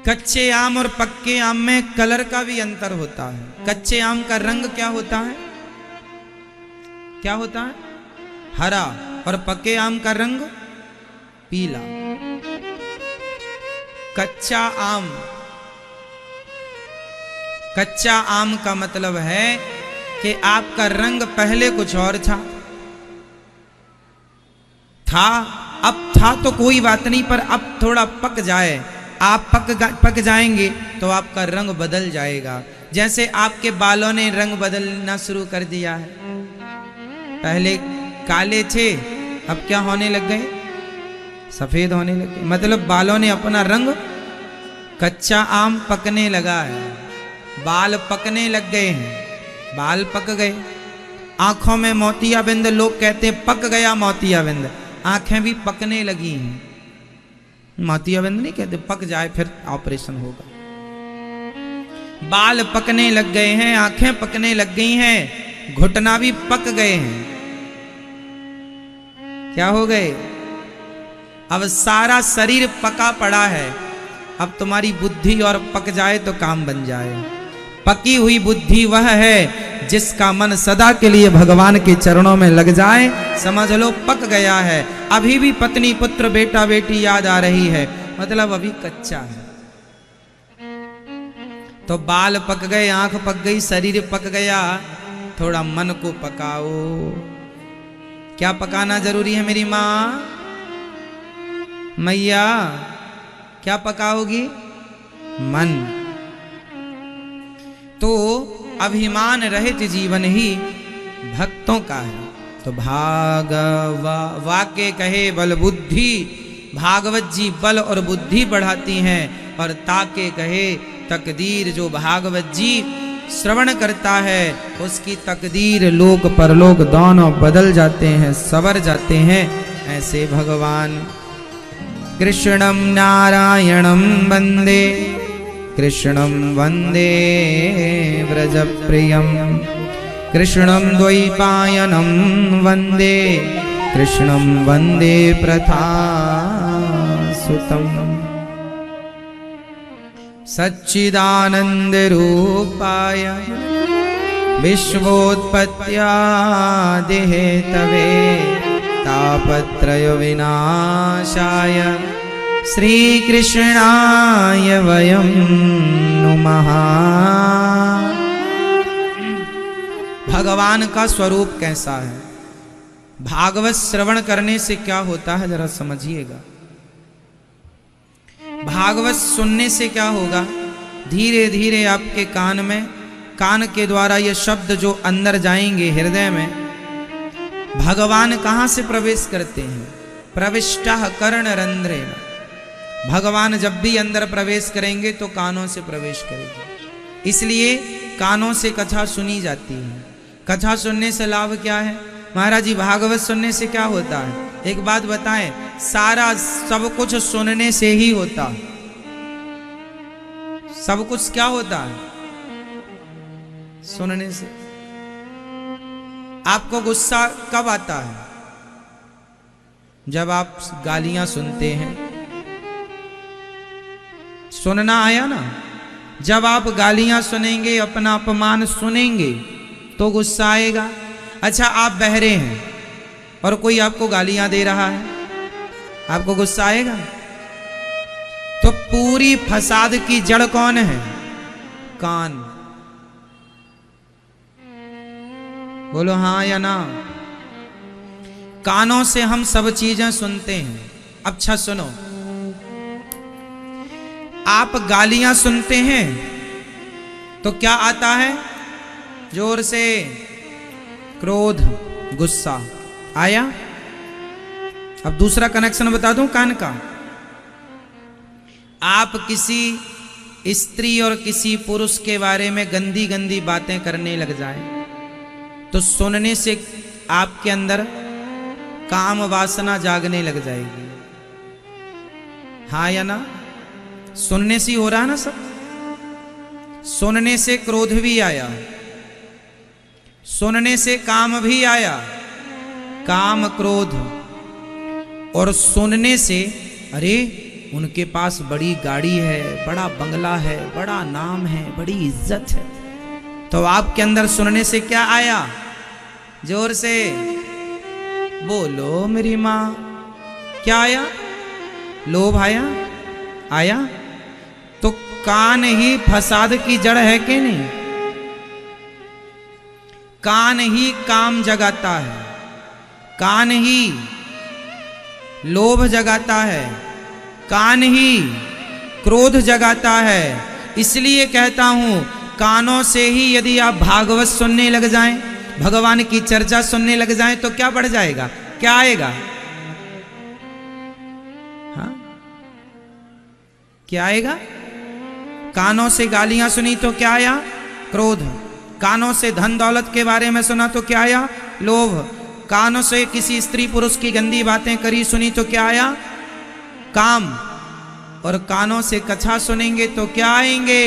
कच्चे आम और पक्के आम में कलर का भी अंतर होता है। कच्चे आम का रंग क्या होता है? क्या होता है? हरा। और पक्के आम का रंग पीला। कच्चा आम, कच्चा आम का मतलब है कि आपका रंग पहले कुछ और था, अब था तो कोई बात नहीं, पर अब थोड़ा पक जाए, आप पक जाएंगे तो आपका रंग बदल जाएगा। जैसे आपके बालों ने रंग बदलना शुरू कर दिया है, पहले काले थे, अब क्या होने लग गए? सफेद होने लग गए। मतलब बालों ने अपना रंग, कच्चा आम पकने लगा है, बाल पकने लग गए हैं, बाल पक गए। आंखों में मोतियाबिंद, लोग कहते हैं पक गया मोतियाबिंद, आंखें भी पकने लगी हैं। मोतियाबिंद नहीं कहते, पक जाए फिर ऑपरेशन होगा। बाल पकने लग गए हैं, आंखें पकने लग गई हैं, घुटना भी पक गए हैं। क्या हो गए? अब सारा शरीर पका पड़ा है। अब तुम्हारी बुद्धि और पक जाए तो काम बन जाए। पकी हुई बुद्धि वह है जिसका मन सदा के लिए भगवान के चरणों में लग जाए, समझ लो पक गया है। अभी भी पत्नी पुत्र बेटा बेटी याद आ रही है, मतलब अभी कच्चा है। तो बाल पक गए, आंख पक गई, शरीर पक गया, थोड़ा मन को पकाओ। क्या पकाना जरूरी है मेरी माँ? मैया क्या पकाओगी? मन। तो अभिमान रहित जीवन ही भक्तों का है। तो वाक्य कहे बल बुद्धि, भागवत जी बल और बुद्धि बढ़ाती हैं। और ताके कहे तकदीर, जो भागवत जी श्रवण करता है उसकी तकदीर लोक परलोक दोनों बदल जाते हैं, सवर जाते हैं। ऐसे भगवान कृष्णं नारायणं वंदे, कृष्णं वंदे व्रजप्रियं, कृष्णं द्वैपायनं वंदे, कृष्णं वंदे प्रथासुतं। सच्चिदानंद रूपाय विश्वोत्पत्त्यादि हेतवे, तापत्रय विनाशाय श्री कृष्णाय वयं नुमः। भगवान का स्वरूप कैसा है? भागवत श्रवण करने से क्या होता है जरा समझिएगा। भागवत सुनने से क्या होगा? धीरे धीरे आपके कान में, कान के द्वारा ये शब्द जो अंदर जाएंगे हृदय में, भगवान कहाँ से प्रवेश करते हैं? प्रविष्टः कर्णरंध्रेण। भगवान जब भी अंदर प्रवेश करेंगे तो कानों से प्रवेश करेंगे, इसलिए कानों से कथा सुनी जाती है। कथा सुनने से लाभ क्या है? महाराज जी भागवत सुनने से क्या होता है? एक बात बताएं, सारा सब कुछ सुनने से ही होता। सब कुछ क्या होता है? सुनने से। आपको गुस्सा कब आता है? जब आप गालियां सुनते हैं। सुनना आया ना? जब आप गालियां सुनेंगे, अपना अपमान सुनेंगे तो गुस्सा आएगा। अच्छा, आप बहरे हैं और कोई आपको गालियां दे रहा है, आपको गुस्सा आएगा? तो पूरी फसाद की जड़ कौन है? कान। बोलो हाँ या ना। कानों से हम सब चीजें सुनते हैं। अच्छा सुनो, आप गालियां सुनते हैं तो क्या आता है? जोर से क्रोध, गुस्सा आया। अब दूसरा कनेक्शन बता दूं कान का। आप किसी स्त्री और किसी पुरुष के बारे में गंदी गंदी बातें करने लग जाएं तो सुनने से आपके अंदर काम वासना जागने लग जाएगी। हाँ या ना? सुनने से हो रहा ना सब। सुनने से क्रोध भी आया, सुनने से काम भी आया, काम क्रोध। और सुनने से अरे उनके पास बड़ी गाड़ी है, बड़ा बंगला है, बड़ा नाम है, बड़ी इज्जत है, तो आपके अंदर सुनने से क्या आया? जोर से बोलो मेरी माँ। क्या आया? लोभ आया? आया? तो कान ही फसाद की जड़ है कि नहीं? कान ही काम जगाता है, कान ही लोभ जगाता है, कान ही क्रोध जगाता है। इसलिए कहता हूं, कानों से ही यदि आप भागवत सुनने लग जाएं, भगवान की चर्चा सुनने लग जाएं, तो क्या बढ़ जाएगा? क्या आएगा? हाँ, क्या आएगा? कानों से गालियां सुनी तो क्या आया? क्रोध। कानों से धन दौलत के बारे में सुना तो क्या आया? लोभ। कानों से किसी स्त्री पुरुष की गंदी बातें करी सुनी तो क्या आया? काम। और कानों से कथा सुनेंगे तो क्या आएंगे?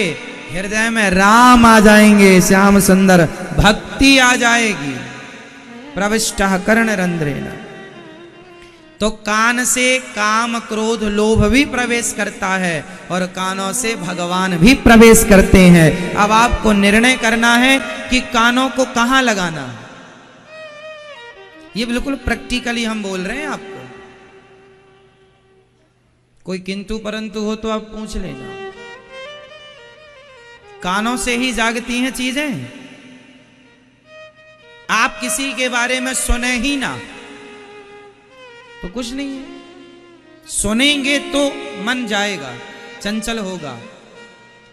हृदय में राम आ जाएंगे, श्याम सुंदर भक्ति आ जाएगी। प्रविष्टः कर्णरंध्रेण। तो कान से काम क्रोध लोभ भी प्रवेश करता है और कानों से भगवान भी प्रवेश करते हैं। अब आपको निर्णय करना है कि कानों को कहां लगाना है। ये बिल्कुल प्रैक्टिकली हम बोल रहे हैं आपको। कोई किंतु परंतु हो तो आप पूछ लेना। कानों से ही जागती हैं चीजें। आप किसी के बारे में सुने ही ना तो कुछ नहीं है। सुनेंगे तो मन जाएगा, चंचल होगा।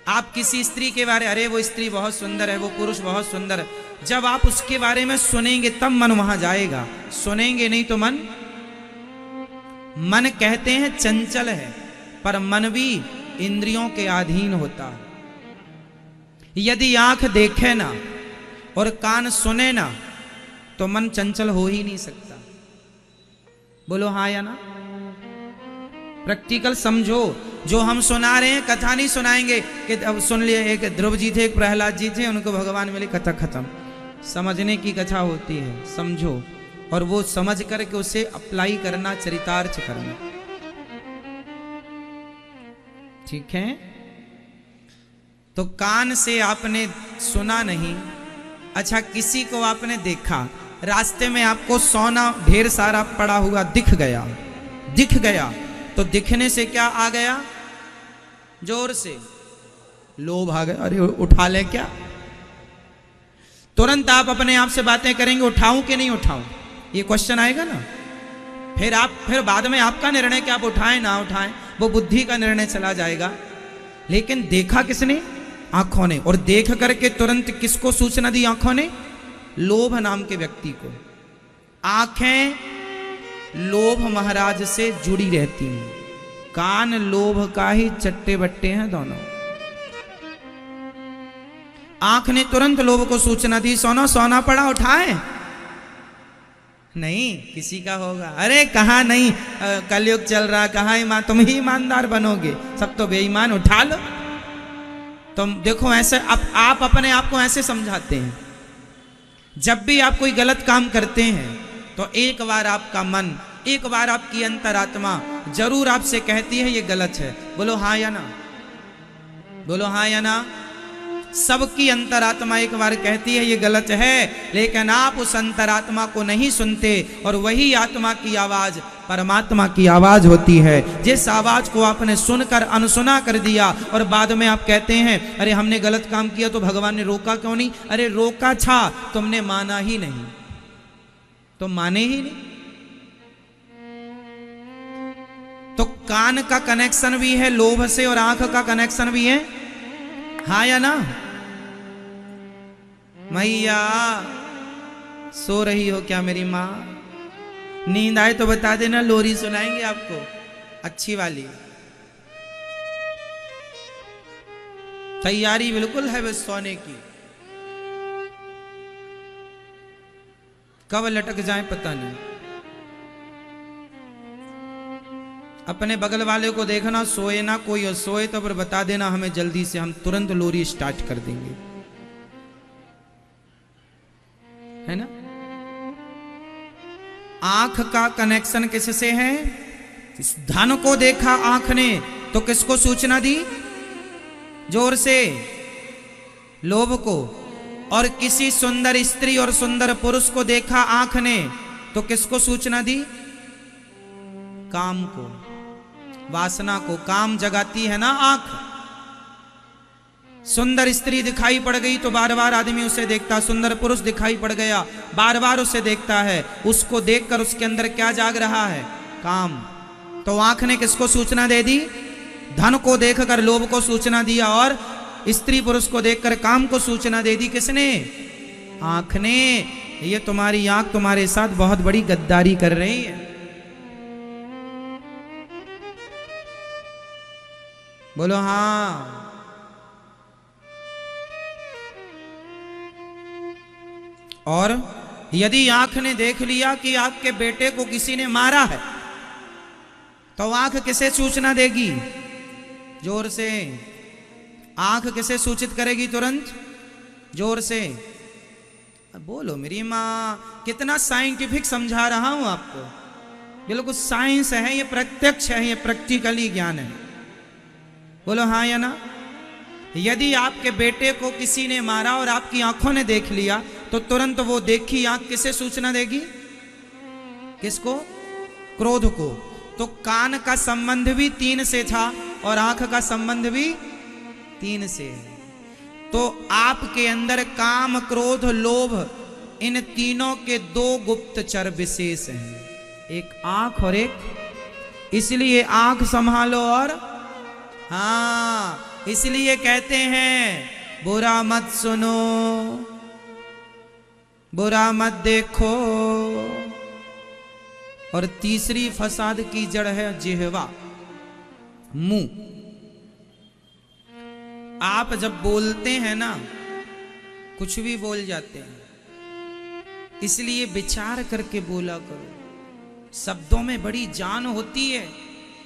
आप किसी स्त्री के बारे, अरे वो स्त्री बहुत सुंदर है, वो पुरुष बहुत सुंदर है, जब आप उसके बारे में सुनेंगे तब मन वहां जाएगा। सुनेंगे नहीं तो मन कहते हैं चंचल है, पर मन भी इंद्रियों के अधीन होता है। यदि आंख देखे ना और कान सुने ना तो मन चंचल हो ही नहीं सकता। बोलो हाँ या ना? प्रैक्टिकल समझो। जो हम सुना रहे हैं, कथा नहीं सुनाएंगे कि अब सुन लिए। एक ध्रुव जी थे, एक प्रहलाद जी थे, उनको भगवान मिले, कथा खत्म। समझने की कथा होती है, समझो, और वो समझ करके उसे अप्लाई करना, चरितार्थ करना। ठीक है? तो कान से आपने सुना नहीं, अच्छा किसी को आपने देखा, रास्ते में आपको सोना ढेर सारा पड़ा हुआ दिख गया, तो दिखने से क्या आ गया? जोर से लोभ आ गया। अरे उठा ले क्या? तुरंत आप अपने आप से बातें करेंगे, उठाऊं कि नहीं उठाऊं, ये क्वेश्चन आएगा ना। फिर बाद में आपका निर्णय कि आप उठाएं ना उठाएं, वो बुद्धि का निर्णय चला जाएगा। लेकिन देखा किसने? आंखों ने। और देख करके तुरंत किसको सूचना दी? आंखों ने। लोभ नाम के व्यक्ति को। आंखें लोभ महाराज से जुड़ी रहती हैं, कान लोभ का ही चट्टे बट्टे हैं दोनों। आंख ने तुरंत लोभ को सूचना दी, सोना पड़ा, उठाए नहीं, किसी का होगा। अरे कहां नहीं, कलयुग चल रहा, कहां तुम ही ईमानदार बनोगे, सब तो बेईमान, उठा लो। तुम देखो ऐसे आप अपने आप को ऐसे समझाते हैं। जब भी आप कोई गलत काम करते हैं तो एक बार आपका मन, एक बार आपकी अंतरात्मा जरूर आपसे कहती है ये गलत है। बोलो हाँ या ना? बोलो हाँ या ना? सबकी अंतरात्मा एक बार कहती है ये गलत है, लेकिन आप उस अंतरात्मा को नहीं सुनते, और वही आत्मा की आवाज परमात्मा की आवाज होती है। जिस आवाज को आपने सुनकर अनसुना कर दिया और बाद में आप कहते हैं अरे हमने गलत काम किया तो भगवान ने रोका क्यों नहीं? अरे रोका था, तुमने माना ही नहीं, तुम माने ही नहीं। तो कान का कनेक्शन भी है लोभ से और आंख का कनेक्शन भी है, हाँ या ना? मैया सो रही हो क्या मेरी माँ? नींद आए तो बता देना, लोरी सुनाएंगे आपको अच्छी वाली। तैयारी बिल्कुल है बस सोने की, कब लटक जाए पता नहीं। अपने बगल वाले को देखना, सोए ना कोई, और सोए तो फिर बता देना हमें जल्दी से, हम तुरंत लोरी स्टार्ट कर देंगे, है ना? आंख का कनेक्शन किससे है? इस धन को देखा आंख ने तो किसको सूचना दी? जोर से, लोभ को। और किसी सुंदर स्त्री और सुंदर पुरुष को देखा आंख ने तो किसको सूचना दी? काम को, वासना को। काम जगाती है ना आंख। सुंदर स्त्री दिखाई पड़ गई तो बार बार आदमी उसे देखता, सुंदर पुरुष दिखाई पड़ गया बार बार उसे देखता है। उसको देखकर उसके अंदर क्या जाग रहा है? काम। तो आंख ने किसको सूचना दे दी? धन को देखकर लोभ को सूचना दिया, और स्त्री पुरुष को देखकर काम को सूचना दे दी। किसने? आंख ने। ये तुम्हारी आंख तुम्हारे साथ बहुत बड़ी गद्दारी कर रही है। बोलो हाँ। और यदि आंख ने देख लिया कि आपके बेटे को किसी ने मारा है तो आंख किसे सूचना देगी? जोर से। आंख किसे सूचित करेगी तुरंत? जोर से बोलो मेरी माँ। कितना साइंटिफिक समझा रहा हूं आपको। बिल्कुल साइंस है, ये प्रत्यक्ष है, ये प्रैक्टिकली ज्ञान है। बोलो हाँ या ना। यदि आपके बेटे को किसी ने मारा और आपकी आंखों ने देख लिया तो तुरंत वो देखी आंख किसे सूचना देगी? किसको? क्रोध को। तो कान का संबंध भी 3 से था और आंख का संबंध भी 3 से है। तो आपके अंदर काम, क्रोध, लोभ, इन तीनों के 2 गुप्तचर विशेष हैं, एक आंख और एक। इसलिए आंख संभालो। और हाँ, इसलिए कहते हैं बुरा मत सुनो, बुरा मत देखो। और तीसरी फसाद की जड़ है जिह्वा, मुंह। आप जब बोलते हैं ना, कुछ भी बोल जाते हैं, इसलिए विचार करके बोला करो। शब्दों में बड़ी जान होती है।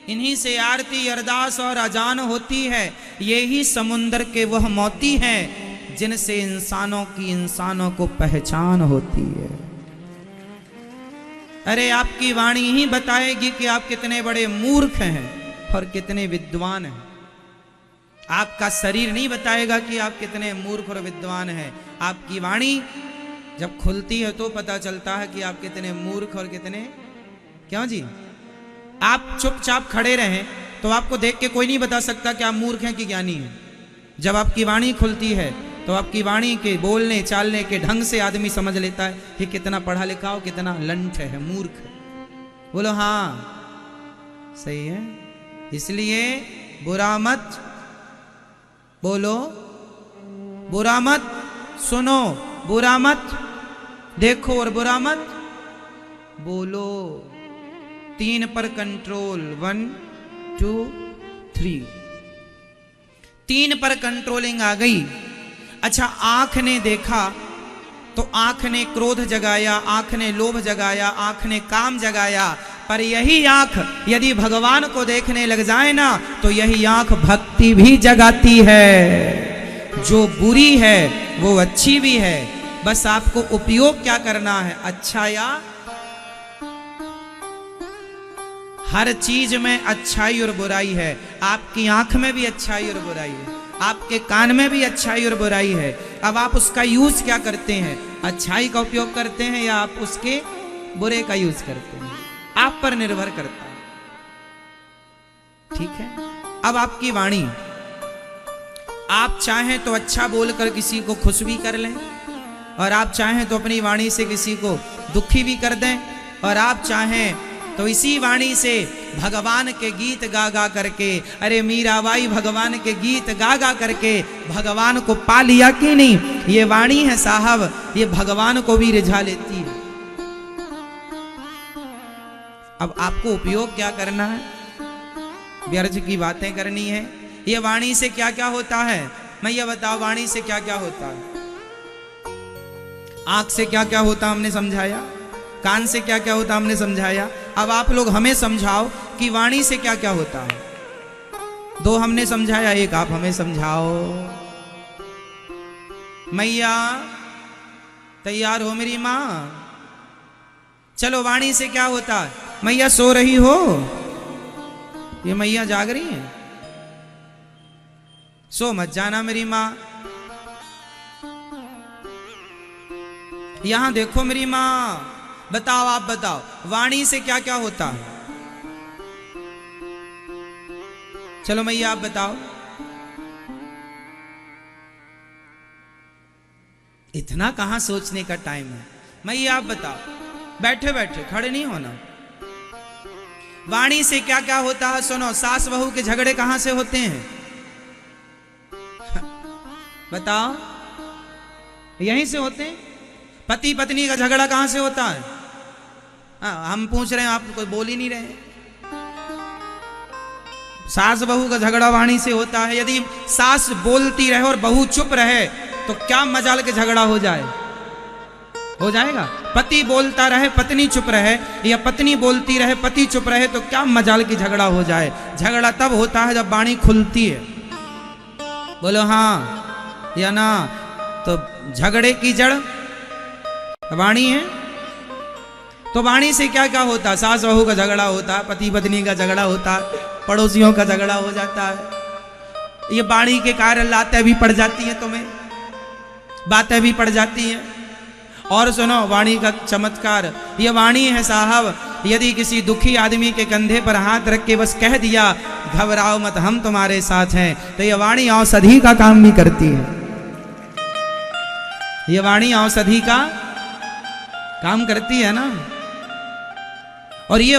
इन्हीं से आरती, अरदास और अजान होती है। यही समुंदर के वह मोती हैं जिनसे इंसानों को पहचान होती है। अरे आपकी वाणी ही बताएगी कि आप कितने बड़े मूर्ख हैं और कितने विद्वान हैं। आपका शरीर नहीं बताएगा कि आप कितने मूर्ख और विद्वान हैं। आपकी वाणी जब खुलती है तो पता चलता है कि आप कितने मूर्ख और कितने। क्यों जी? आप चुपचाप खड़े रहें तो आपको देख के कोई नहीं बता सकता कि आप मूर्ख हैं कि ज्ञानी हैं। जब आपकी वाणी खुलती है तो आपकी वाणी के बोलने चालने के ढंग से आदमी समझ लेता है कि कितना पढ़ा लिखा हो, कितना लंठ है, मूर्ख है। बोलो हाँ, सही है। इसलिए बुरा मत बोलो, बुरा मत सुनो, बुरा मत देखो और बुरा मत बोलो। 3 पर कंट्रोल। 1 2 3। 3 पर कंट्रोलिंग आ गई। अच्छा, आंख ने देखा तो आंख ने क्रोध जगाया, आंख ने लोभ जगाया, आंख ने काम जगाया। पर यही आंख यदि भगवान को देखने लग जाए ना तो यही आंख भक्ति भी जगाती है। जो बुरी है वो अच्छी भी है। बस आपको उपयोग क्या करना है, अच्छा या। हर चीज में अच्छाई और बुराई है। आपकी आंख में भी अच्छाई और बुराई है, आपके कान में भी अच्छाई और बुराई है। अब आप उसका यूज क्या करते हैं? अच्छाई का उपयोग करते हैं या आप उसके बुरे का यूज करते हैं? आप पर निर्भर करता है। ठीक है। अब आपकी वाणी, आप चाहें तो अच्छा बोलकर किसी को खुश भी कर लें, और आप चाहें तो अपनी वाणी से किसी को दुखी भी कर दें, और आप चाहें तो इसी वाणी से भगवान के गीत गा गा करके, अरे मीराबाई भगवान के गीत गा गा करके भगवान को पा लिया कि नहीं? ये वाणी है साहब, ये भगवान को भी रिझा लेती है। अब आपको उपयोग क्या करना है? व्यर्थ की बातें करनी है। ये वाणी से क्या क्या होता है? मैं ये बताओ, वाणी से क्या क्या होता है? आंख से क्या क्या होता हमने समझाया, कान से क्या क्या होता हमने समझाया। अब आप लोग हमें समझाओ कि वाणी से क्या क्या होता है। 2 हमने समझाया, 1 आप हमें समझाओ। मैया तैयार हो मेरी माँ? चलो, वाणी से क्या होता है? मैया सो रही हो? ये मैया जाग रही है, सो मत जाना मेरी माँ। यहां देखो मेरी माँ, बताओ आप बताओ, वाणी से क्या क्या होता है? चलो मैया आप बताओ। इतना कहां सोचने का टाइम है, मैया आप बताओ, बैठे बैठे, खड़े नहीं होना। वाणी से क्या क्या होता है सुनो। सास बहू के झगड़े कहां से होते हैं बताओ? यहीं से होते हैं। पति पत्नी का झगड़ा कहां से होता है? हम पूछ रहे हैं, आप कोई बोल ही नहीं रहे। सास बहू का झगड़ा वाणी से होता है। यदि सास बोलती रहे और बहू चुप रहे तो क्या मजाल के झगड़ा हो जाए? हो जाएगा। पति बोलता रहे पत्नी चुप रहे, या पत्नी बोलती रहे पति चुप रहे, तो क्या मजाल की झगड़ा हो जाए? झगड़ा तब होता है जब वाणी खुलती है। बोलो हाँ या ना। तो झगड़े की जड़ वाणी है। तो वाणी से क्या क्या होता है? सास बहू का झगड़ा होता है, पति पत्नी का झगड़ा होता है, पड़ोसियों का झगड़ा हो जाता है। ये वाणी के कारण लातें भी पड़ जाती हैं, तुम्हें बातें भी पड़ जाती हैं। और सुनो वाणी का चमत्कार, ये वाणी है साहब, यदि किसी दुखी आदमी के कंधे पर हाथ रख के बस कह दिया घबराओ मत हम तुम्हारे साथ हैं, तो ये वाणी औषधि का काम भी करती है। ये वाणी औषधि का काम करती है ना। और ये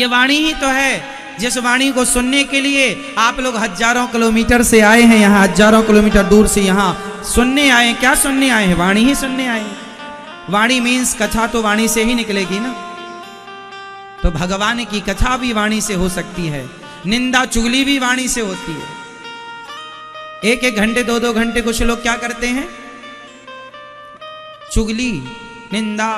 वाणी ही तो है जिस वाणी को सुनने के लिए आप लोग हजारों किलोमीटर से आए हैं, यहाँ हजारों किलोमीटर दूर से यहाँ सुनने आए। क्या सुनने आए हैं? वाणी ही सुनने आए हैं। वाणी मीन्स कथा तो वाणी से ही निकलेगी ना। तो भगवान की कथा भी वाणी से हो सकती है, निंदा चुगली भी वाणी से होती है। एक एक घंटे दो दो घंटे कुछ लोग क्या करते हैं? चुगली निंदा।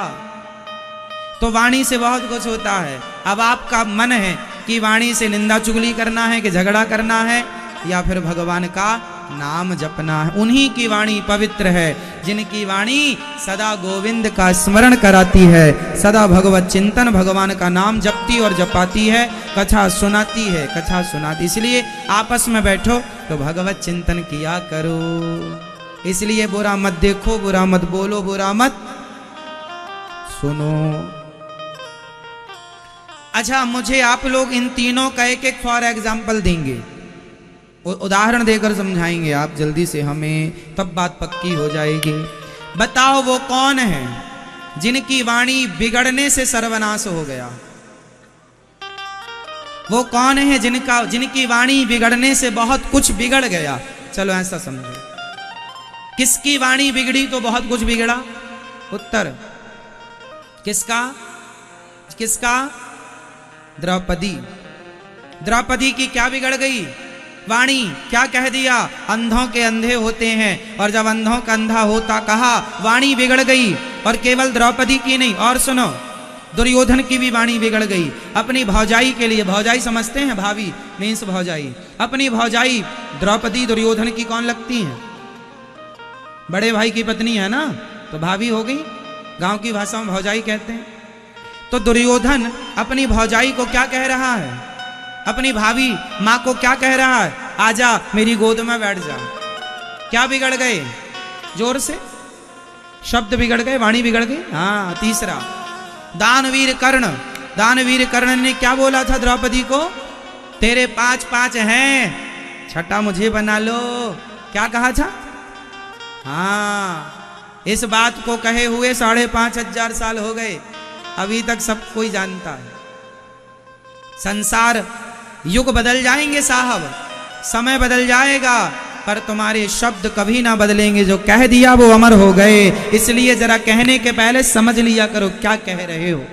तो वाणी से बहुत कुछ होता है। अब आपका मन है कि वाणी से निंदा चुगली करना है कि झगड़ा करना है, या फिर भगवान का नाम जपना है। उन्हीं की वाणी पवित्र है जिनकी वाणी सदा गोविंद का स्मरण कराती है, सदा भगवत चिंतन भगवान का नाम जपती और जपाती है, कथा सुनाती है, कथा सुनाती। इसलिए आपस में बैठो तो भगवत चिंतन किया करो। इसलिए बुरा मत देखो, बुरा मत बोलो, बुरा मत सुनो। अच्छा, मुझे आप लोग इन तीनों का एक एक फॉर एग्जाम्पल देंगे, उदाहरण देकर समझाएंगे आप जल्दी से हमें, तब बात पक्की हो जाएगी। बताओ वो कौन है जिनकी वाणी बिगड़ने से सर्वनाश हो गया? वो कौन है जिनकी वाणी बिगड़ने से बहुत कुछ बिगड़ गया? चलो ऐसा समझो, किसकी वाणी बिगड़ी तो बहुत कुछ बिगड़ा? उत्तर किसका? किसका? द्रौपदी। द्रौपदी की क्या बिगड़ गई वाणी? क्या कह दिया? अंधों के अंधे होते हैं, और जब अंधों का अंधा होता कहा, वाणी बिगड़ गई। और केवल द्रौपदी की नहीं, और सुनो, दुर्योधन की भी वाणी बिगड़ गई। अपनी भौजाई के लिए, भौजाई समझते हैं भाभी मीन्स भौजाई, अपनी भौजाई द्रौपदी दुर्योधन की कौन लगती है? बड़े भाई की पत्नी है ना, तो भाभी हो गई। गांव की भाषा में भौजाई कहते हैं। तो दुर्योधन अपनी भौजाई को क्या कह रहा है? अपनी भाभी माँ को क्या कह रहा है? आजा मेरी गोद में बैठ जा। क्या बिगड़ गए? जोर से शब्द बिगड़ गए, वाणी बिगड़ गई। हाँ, तीसरा दानवीर कर्ण। दानवीर कर्ण ने क्या बोला था द्रौपदी को? तेरे 5 हैं, छठा मुझे बना लो। क्या कहा था? हाँ, इस बात को कहे हुए 5,500 साल हो गए, अभी तक सब कोई जानता है। संसार युग बदल जाएंगे साहब, समय बदल जाएगा, पर तुम्हारे शब्द कभी ना बदलेंगे। जो कह दिया वो अमर हो गए। इसलिए जरा कहने के पहले समझ लिया करो क्या कह रहे हो।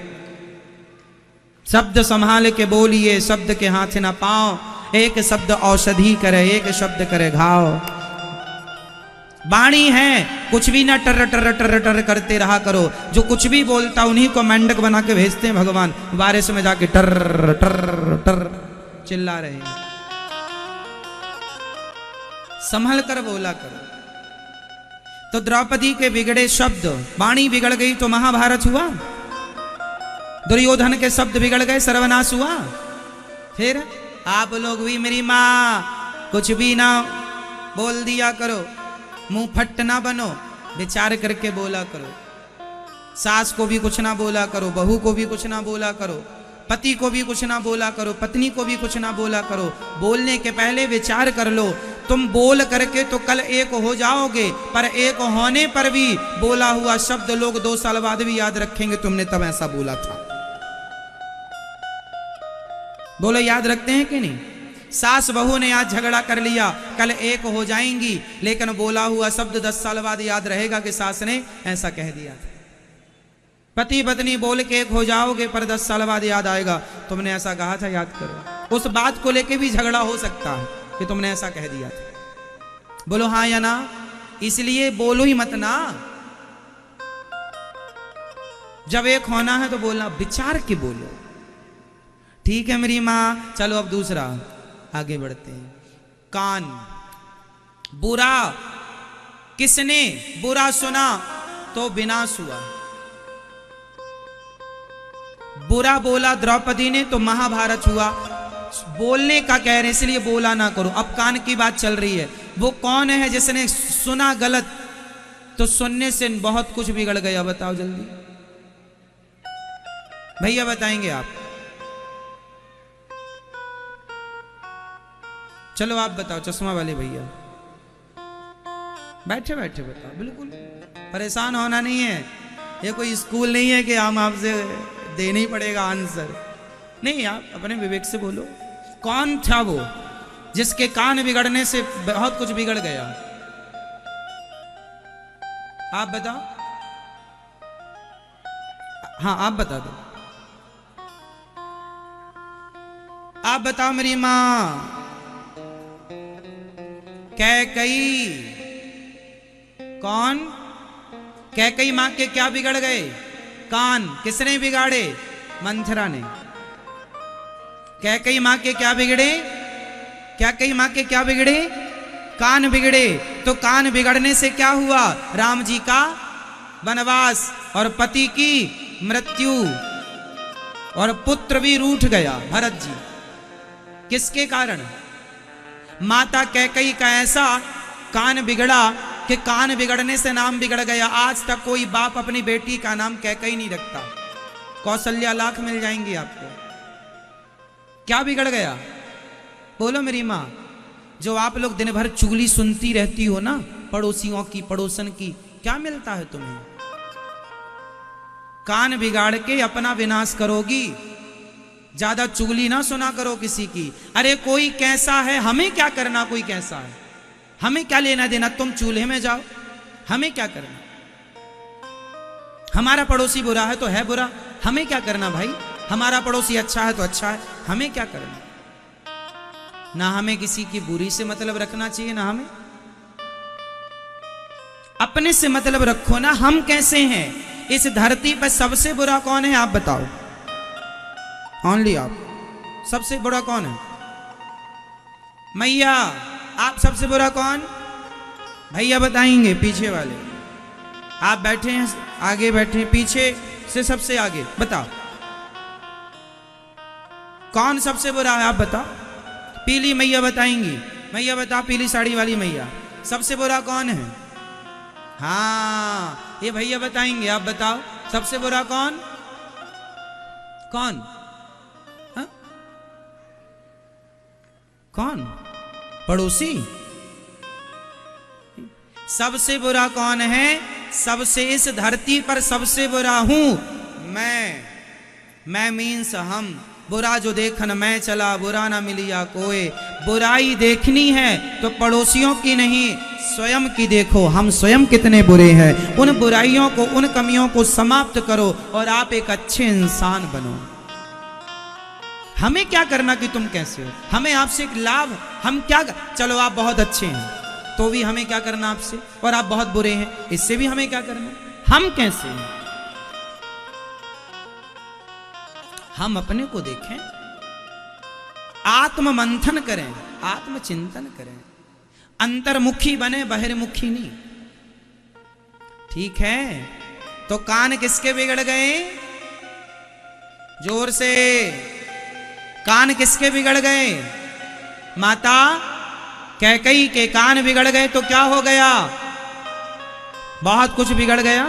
शब्द संभाल के बोलिए, शब्द के हाथ ना पाओ। एक शब्द औषधि करे, एक शब्द करे घाव। वाणी है, कुछ भी ना टर टर टर टर करते रहा करो। जो कुछ भी बोलता उन्हीं को मेंढक बना के भेजते हैं भगवान, बारिश में जाके टर टर टर चिल्ला रहे हैं। संभल कर बोला करो। तो द्रौपदी के बिगड़े शब्द, वाणी बिगड़ गई तो महाभारत हुआ। दुर्योधन के शब्द बिगड़ गए, सर्वनाश हुआ। फिर आप लोग भी मेरी माँ कुछ भी ना बोल दिया करो, मुंह फट ना बनो, विचार करके बोला करो। सास को भी कुछ ना बोला करो, बहू को भी कुछ ना बोला करो, पति को भी कुछ ना बोला करो, पत्नी को भी कुछ ना बोला करो। बोलने के पहले विचार कर लो। तुम बोल करके तो कल एक हो जाओगे, पर एक होने पर भी बोला हुआ शब्द लोग 2 साल बाद भी याद रखेंगे, तुमने तब ऐसा बोला था। बोलो, याद रखते हैं कि नहीं? सास बहू ने आज झगड़ा कर लिया, कल एक हो जाएंगी, लेकिन बोला हुआ शब्द 10 साल बाद याद रहेगा कि सास ने ऐसा कह दिया था। पति पत्नी बोल के एक हो जाओगे, पर 10 साल बाद याद आएगा तुमने ऐसा कहा था, याद करो। उस बात को लेके भी झगड़ा हो सकता है कि तुमने ऐसा कह दिया था। बोलो हाँ या ना? इसलिए बोलो ही मत ना। जब एक होना है तो बोलना, विचार के बोलो। ठीक है मेरी माँ। चलो अब दूसरा आगे बढ़ते हैं। कान, बुरा किसने बुरा सुना तो विनाश हुआ। बुरा बोला द्रौपदी ने तो महाभारत हुआ। बोलने का कह रहे इसलिए बोला ना करो। अब कान की बात चल रही है। वो कौन है जिसने सुना गलत तो सुनने से बहुत कुछ बिगड़ गया? बताओ जल्दी भैया, बताएंगे आप? चलो आप बताओ, चश्मा वाले भैया, बैठे बैठे बताओ। बिल्कुल परेशान होना नहीं है, ये कोई स्कूल नहीं है कि हम आपसे देना ही पड़ेगा आंसर। नहीं, आप अपने विवेक से बोलो। कौन था वो जिसके कान बिगड़ने से बहुत कुछ बिगड़ गया? आप बताओ। हाँ आप बता दो। आप बताओ मेरी मां। कैकई। कौन? कैकई मां के क्या बिगड़ गए? कान। किसने बिगाड़े? मंथरा ने। कैकई मां के क्या बिगड़े? कैकई मां के क्या बिगड़े? कान बिगड़े। तो कान बिगड़ने से क्या हुआ? राम जी का वनवास और पति की मृत्यु और पुत्र भी रूठ गया भरत जी। किसके कारण? माता कैकई का ऐसा कान बिगड़ा कि कान बिगड़ने से नाम बिगड़ गया। आज तक कोई बाप अपनी बेटी का नाम कैकई नहीं रखता। कौशल्या लाख मिल जाएंगी आपको। क्या बिगड़ गया? बोलो मेरी मां। जो आप लोग दिन भर चुगली सुनती रहती हो ना, पड़ोसियों की, पड़ोसन की, क्या मिलता है तुम्हें? कान बिगाड़ के अपना विनाश करोगी। ज्यादा चुगली ना सुना करो किसी की। अरे कोई कैसा है, हमें क्या करना? कोई कैसा है, हमें क्या लेना देना? तुम चूल्हे में जाओ, हमें क्या करना? हमारा पड़ोसी बुरा है तो है बुरा, हमें क्या करना भाई? हमारा पड़ोसी अच्छा है तो अच्छा है, हमें क्या करना? ना हमें किसी की बुरी से मतलब रखना चाहिए, ना हमें अपने से मतलब रखो ना। हम कैसे हैं? इस धरती पर सबसे बुरा कौन है? आप बताओ। ओनली आप। सबसे बुरा कौन है? मैया। आप सबसे बुरा कौन? भैया बताएंगे। पीछे वाले आप बैठे हैं, आगे बैठे हैं, पीछे से सबसे आगे बताओ कौन सबसे बुरा है? आप बताओ। पीली मैया बताएंगी। मैया बताओ, पीली साड़ी वाली मैया, सबसे बुरा कौन है? हाँ ये भैया बताएंगे। आप बताओ सबसे बुरा कौन? कौन? हा? कौन? पड़ोसी। सबसे बुरा कौन है? सबसे, इस धरती पर सबसे बुरा हूं मैं मीन्स हम। बुरा जो देखन मैं चला, बुरा ना मिलिया कोई। बुराई देखनी है तो पड़ोसियों की नहीं, स्वयं की देखो। हम स्वयं कितने बुरे हैं। उन बुराइयों को, उन कमियों को समाप्त करो और आप एक अच्छे इंसान बनो। हमें क्या करना कि तुम कैसे हो? हमें आपसे एक लाभ, हम क्या? चलो आप बहुत अच्छे हैं तो भी हमें क्या करना आपसे, और आप बहुत बुरे हैं इससे भी हमें क्या करना? हम कैसे हैं? हम अपने को देखें, आत्म मंथन करें, आत्म चिंतन करें, अंतर्मुखी बने, बहिर्मुखी नहीं। ठीक है? तो कान किसके बिगड़ गए? जोर से। कान किसके बिगड़ गए? माता कैकई के कान बिगड़ गए तो क्या हो गया? बहुत कुछ बिगड़ गया,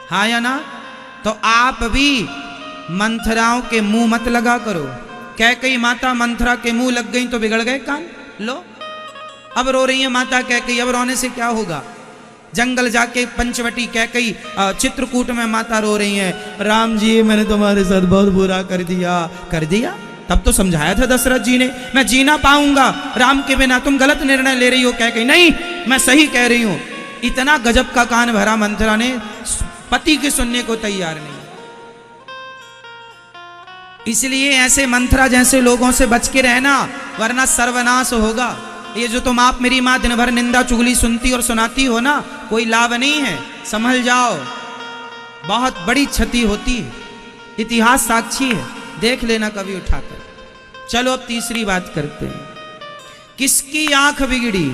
हाँ या ना? तो आप भी मंथराओं के मुंह मत लगा करो। कैकई माता मंथरा के मुंह लग गई तो बिगड़ गए कान। लो, अब रो रही है माता कैकई, अब रोने से क्या होगा? जंगल जाके पंचवटी कैकई, चित्रकूट में माता रो रही है, राम जी मैंने तुम्हारे साथ बहुत बुरा कर दिया। कर दिया? तब तो समझाया था दशरथ जी ने, मैं जी ना पाऊंगा राम के बिना, तुम गलत निर्णय ले रही हो। कैकई नहीं, मैं सही कह रही हूं। इतना गजब का कान भरा मंथरा ने, पति के सुनने को तैयार नहीं। इसलिए ऐसे मंथरा जैसे लोगों से बच के रहना, वरना सर्वनाश होगा। ये जो तुम आप मेरी माँ दिन भर निंदा चुगली सुनती और सुनाती हो ना, कोई लाभ नहीं है, संभल जाओ, बहुत बड़ी क्षति होती है। इतिहास साक्षी है, देख लेना कभी उठाकर। चलो अब तीसरी बात करते हैं। किसकी आंख बिगड़ी?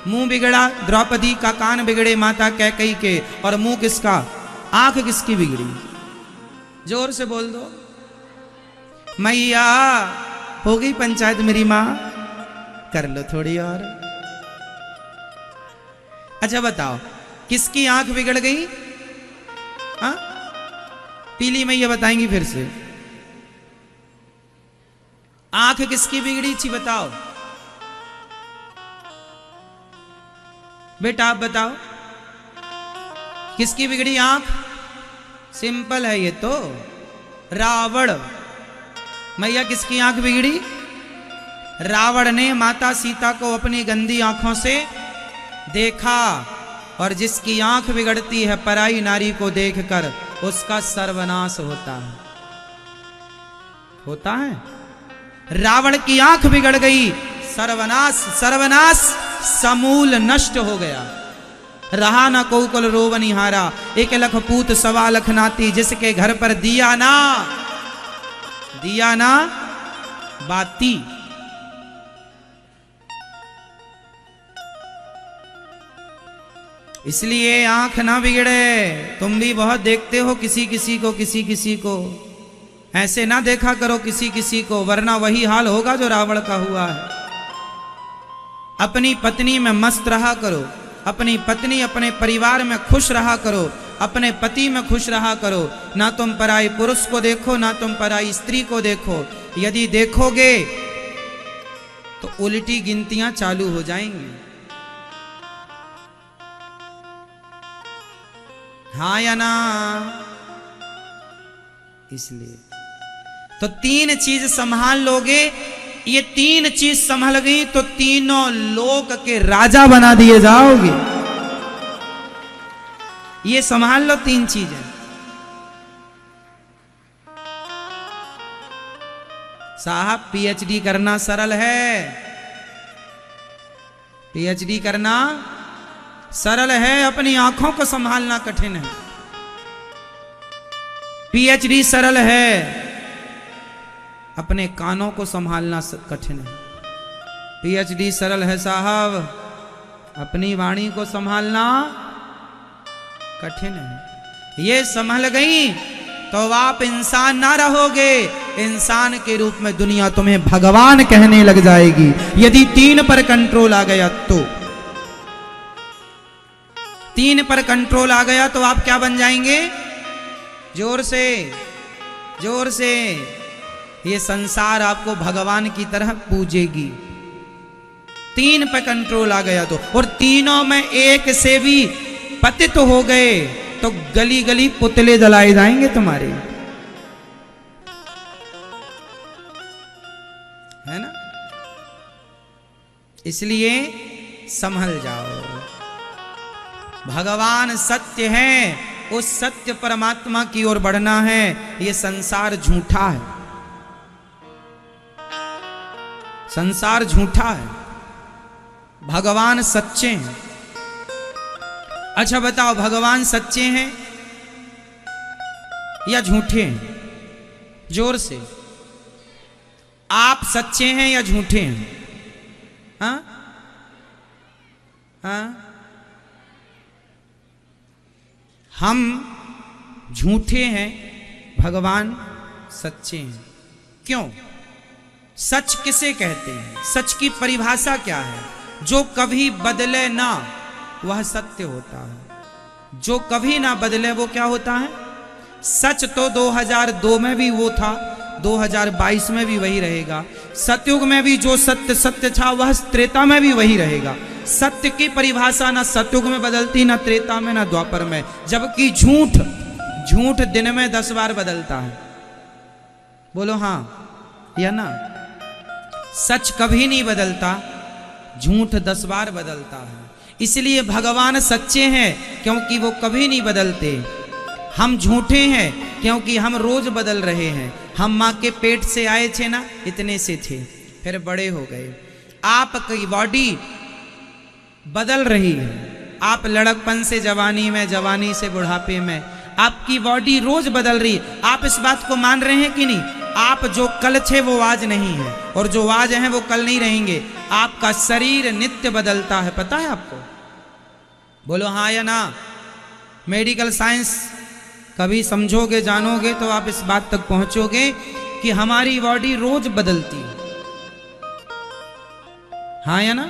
मुंह बिगड़ा द्रौपदी का, कान बिगड़े माता कैकई के, और मुंह किसका? आंख किसकी बिगड़ी? जोर से बोल दो। मैया हो गई पंचायत मेरी माँ, कर लो थोड़ी और। अच्छा बताओ, किसकी आंख बिगड़ गई? हाँ, पीली मैया बताएंगी फिर से। आंख किसकी बिगड़ी थी बताओ बेटा, आप बताओ किसकी बिगड़ी आंख? सिंपल है ये तो, रावण। मैया किसकी आंख बिगड़ी? रावण ने माता सीता को अपनी गंदी आंखों से देखा, और जिसकी आंख बिगड़ती है पराई नारी को देखकर, उसका सर्वनाश होता है। होता है? रावण की आंख बिगड़ गई, सर्वनाश, सर्वनाश समूल नष्ट हो गया। रहा ना कोकुल रोवनिहारा, एक लख पूत सवा लख नाती, जिसके घर पर दिया ना बाती। इसलिए आंख ना बिगड़े। तुम भी बहुत देखते हो किसी किसी को, ऐसे ना देखा करो किसी किसी को, वरना वही हाल होगा जो रावण का हुआ है। अपनी पत्नी में मस्त रहा करो, अपनी पत्नी अपने परिवार में खुश रहा करो, अपने पति में खुश रहा करो। ना तुम पराई पुरुष को देखो, ना तुम पराई स्त्री को देखो। यदि देखोगे तो उल्टी गिनतियां चालू हो जाएंगी, हाँ या ना? इसलिए तो तीन चीज संभाल लोगे, ये तीन चीज संभल गई तो तीनों लोक के राजा बना दिए जाओगे। ये संभाल लो तीन चीजें। साहब पीएचडी करना सरल है, पीएचडी करना सरल है, अपनी आंखों को संभालना कठिन है। पीएचडी सरल है, अपने कानों को संभालना कठिन है। पीएचडी सरल है साहब, अपनी वाणी को संभालना कठिन है। ये संभल गई तो आप इंसान ना रहोगे, इंसान के रूप में दुनिया तुम्हें भगवान कहने लग जाएगी। यदि तीन पर कंट्रोल आ गया तो, तीन पर कंट्रोल आ गया तो आप क्या बन जाएंगे? जोर से, जोर से। ये संसार आपको भगवान की तरह पूजेगी। तीन पे कंट्रोल आ गया तो, और तीनों में एक से भी पतित हो गए तो गली गली पुतले जलाए जाएंगे तुम्हारे, है ना? इसलिए संभल जाओ। भगवान सत्य है, उस सत्य परमात्मा की ओर बढ़ना है। ये संसार झूठा है, संसार झूठा है, भगवान सच्चे हैं। अच्छा बताओ, भगवान सच्चे हैं या झूठे हैं? जोर से। आप सच्चे हैं या झूठे हैं? हाँ हाँ, हम झूठे हैं, भगवान सच्चे हैं। क्यों? सच किसे कहते हैं? सच की परिभाषा क्या है? जो कभी बदले ना वह सत्य होता है। जो कभी ना बदले वो क्या होता है? सच तो 2002 में भी वो था, 2022 में भी वही रहेगा। सतयुग में भी जो सत्य सत्य था वह त्रेता में भी वही रहेगा। सत्य की परिभाषा ना सतयुग में बदलती, ना त्रेता में, ना द्वापर में। जबकि झूठ दिन में 10 बार बदलता है। बोलो हाँ या ना? सच कभी नहीं बदलता, झूठ 10 बार बदलता है। इसलिए भगवान सच्चे हैं क्योंकि वो कभी नहीं बदलते। हम झूठे हैं क्योंकि हम रोज बदल रहे हैं। हम माँ के पेट से आए थे ना, इतने से थे, फिर बड़े हो गए। आपकी बॉडी बदल रही है। आप लड़कपन से जवानी में, जवानी से बुढ़ापे में, आपकी बॉडी रोज बदल रही है। आप इस बात को मान रहे हैं कि नहीं? आप जो कल थे वो आज नहीं है, और जो आज हैं वो कल नहीं रहेंगे। आपका शरीर नित्य बदलता है, पता है आपको? बोलो हाँ या ना? मेडिकल साइंस कभी समझोगे, जानोगे तो आप इस बात तक पहुंचोगे कि हमारी बॉडी रोज बदलती है। हाँ या ना?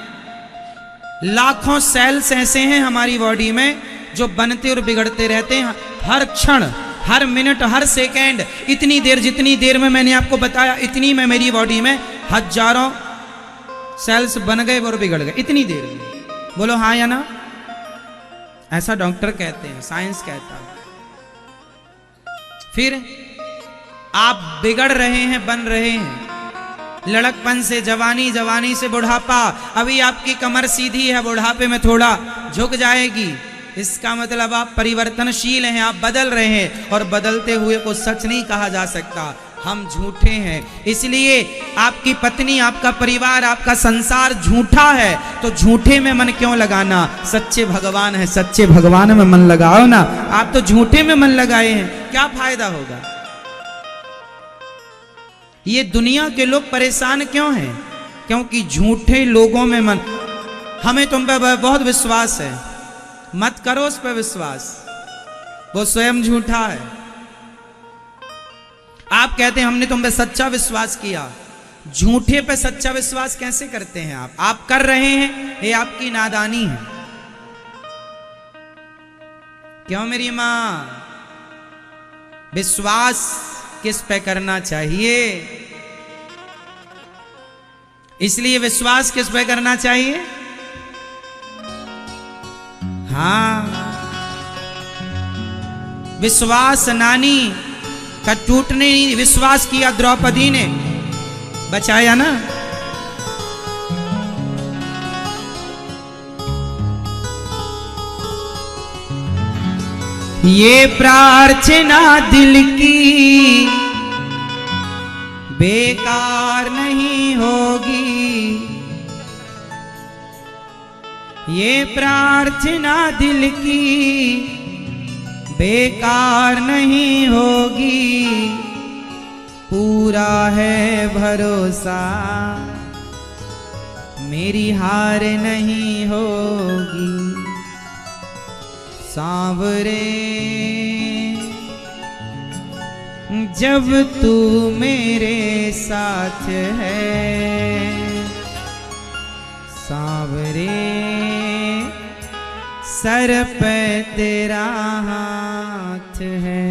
लाखों सेल्स ऐसे हैं हमारी बॉडी में जो बनते और बिगड़ते रहते हैं हर क्षण, हर मिनट, हर सेकेंड। इतनी देर, जितनी देर में मैंने आपको बताया, इतनी में मेरी बॉडी में हजारों सेल्स बन गए और बिगड़ गए, इतनी देर में। बोलो हाँ या ना? ऐसा डॉक्टर कहते हैं, साइंस कहता है। फिर आप बिगड़ रहे हैं, बन रहे हैं। लड़कपन से जवानी, जवानी से बुढ़ापा। अभी आपकी कमर सीधी है, बुढ़ापे में थोड़ा झुक जाएगी। इसका मतलब आप परिवर्तनशील हैं, आप बदल रहे हैं। और बदलते हुए को सच नहीं कहा जा सकता। हम झूठे हैं। इसलिए आपकी पत्नी, आपका परिवार, आपका संसार झूठा है तो झूठे में मन क्यों लगाना? सच्चे भगवान है, सच्चे भगवान में मन लगाओ ना। आप तो झूठे में मन लगाए हैं, क्या फायदा होगा? ये दुनिया के लोग परेशान क्यों हैं? क्योंकि झूठे लोगों में मन। हमें तुम पे बहुत विश्वास है, मत करो उस पर विश्वास, वो स्वयं झूठा है। आप कहते हैं हमने तुम पे सच्चा विश्वास किया। झूठे पे सच्चा विश्वास कैसे करते हैं आप? आप कर रहे हैं, ये आपकी नादानी है। क्यों मेरी मां? विश्वास किस पे करना चाहिए? इसलिए विश्वास किस पे करना चाहिए? हाँ, विश्वास नानी का टूटने नहीं, विश्वास किया द्रौपदी ने, बचाया ना। ये प्रार्थना दिल की बेकार नहीं होगी। ये प्रार्थना दिल की बेकार नहीं होगी। पूरा है भरोसा मेरी हार नहीं होगी। सांवरे जब तू मेरे साथ है, सांवरे सर पे तेरा हाथ है।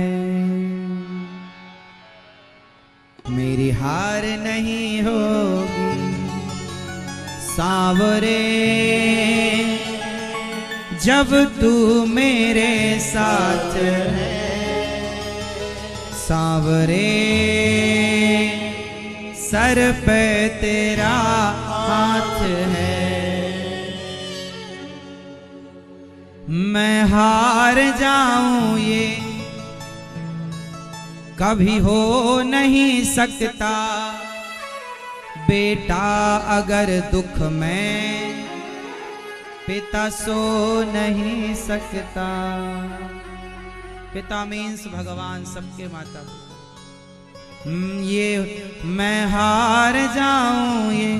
मेरी हार नहीं होगी। सांवरे जब तू मेरे साथ है, सांवरे सर पे तेरा हाथ है। मैं हार जाऊं ये कभी हो नहीं सकता। बेटा अगर दुख में पिता सो नहीं सकता। पिता मीन्स भगवान, सबके माता। ये मैं हार जाऊं, ये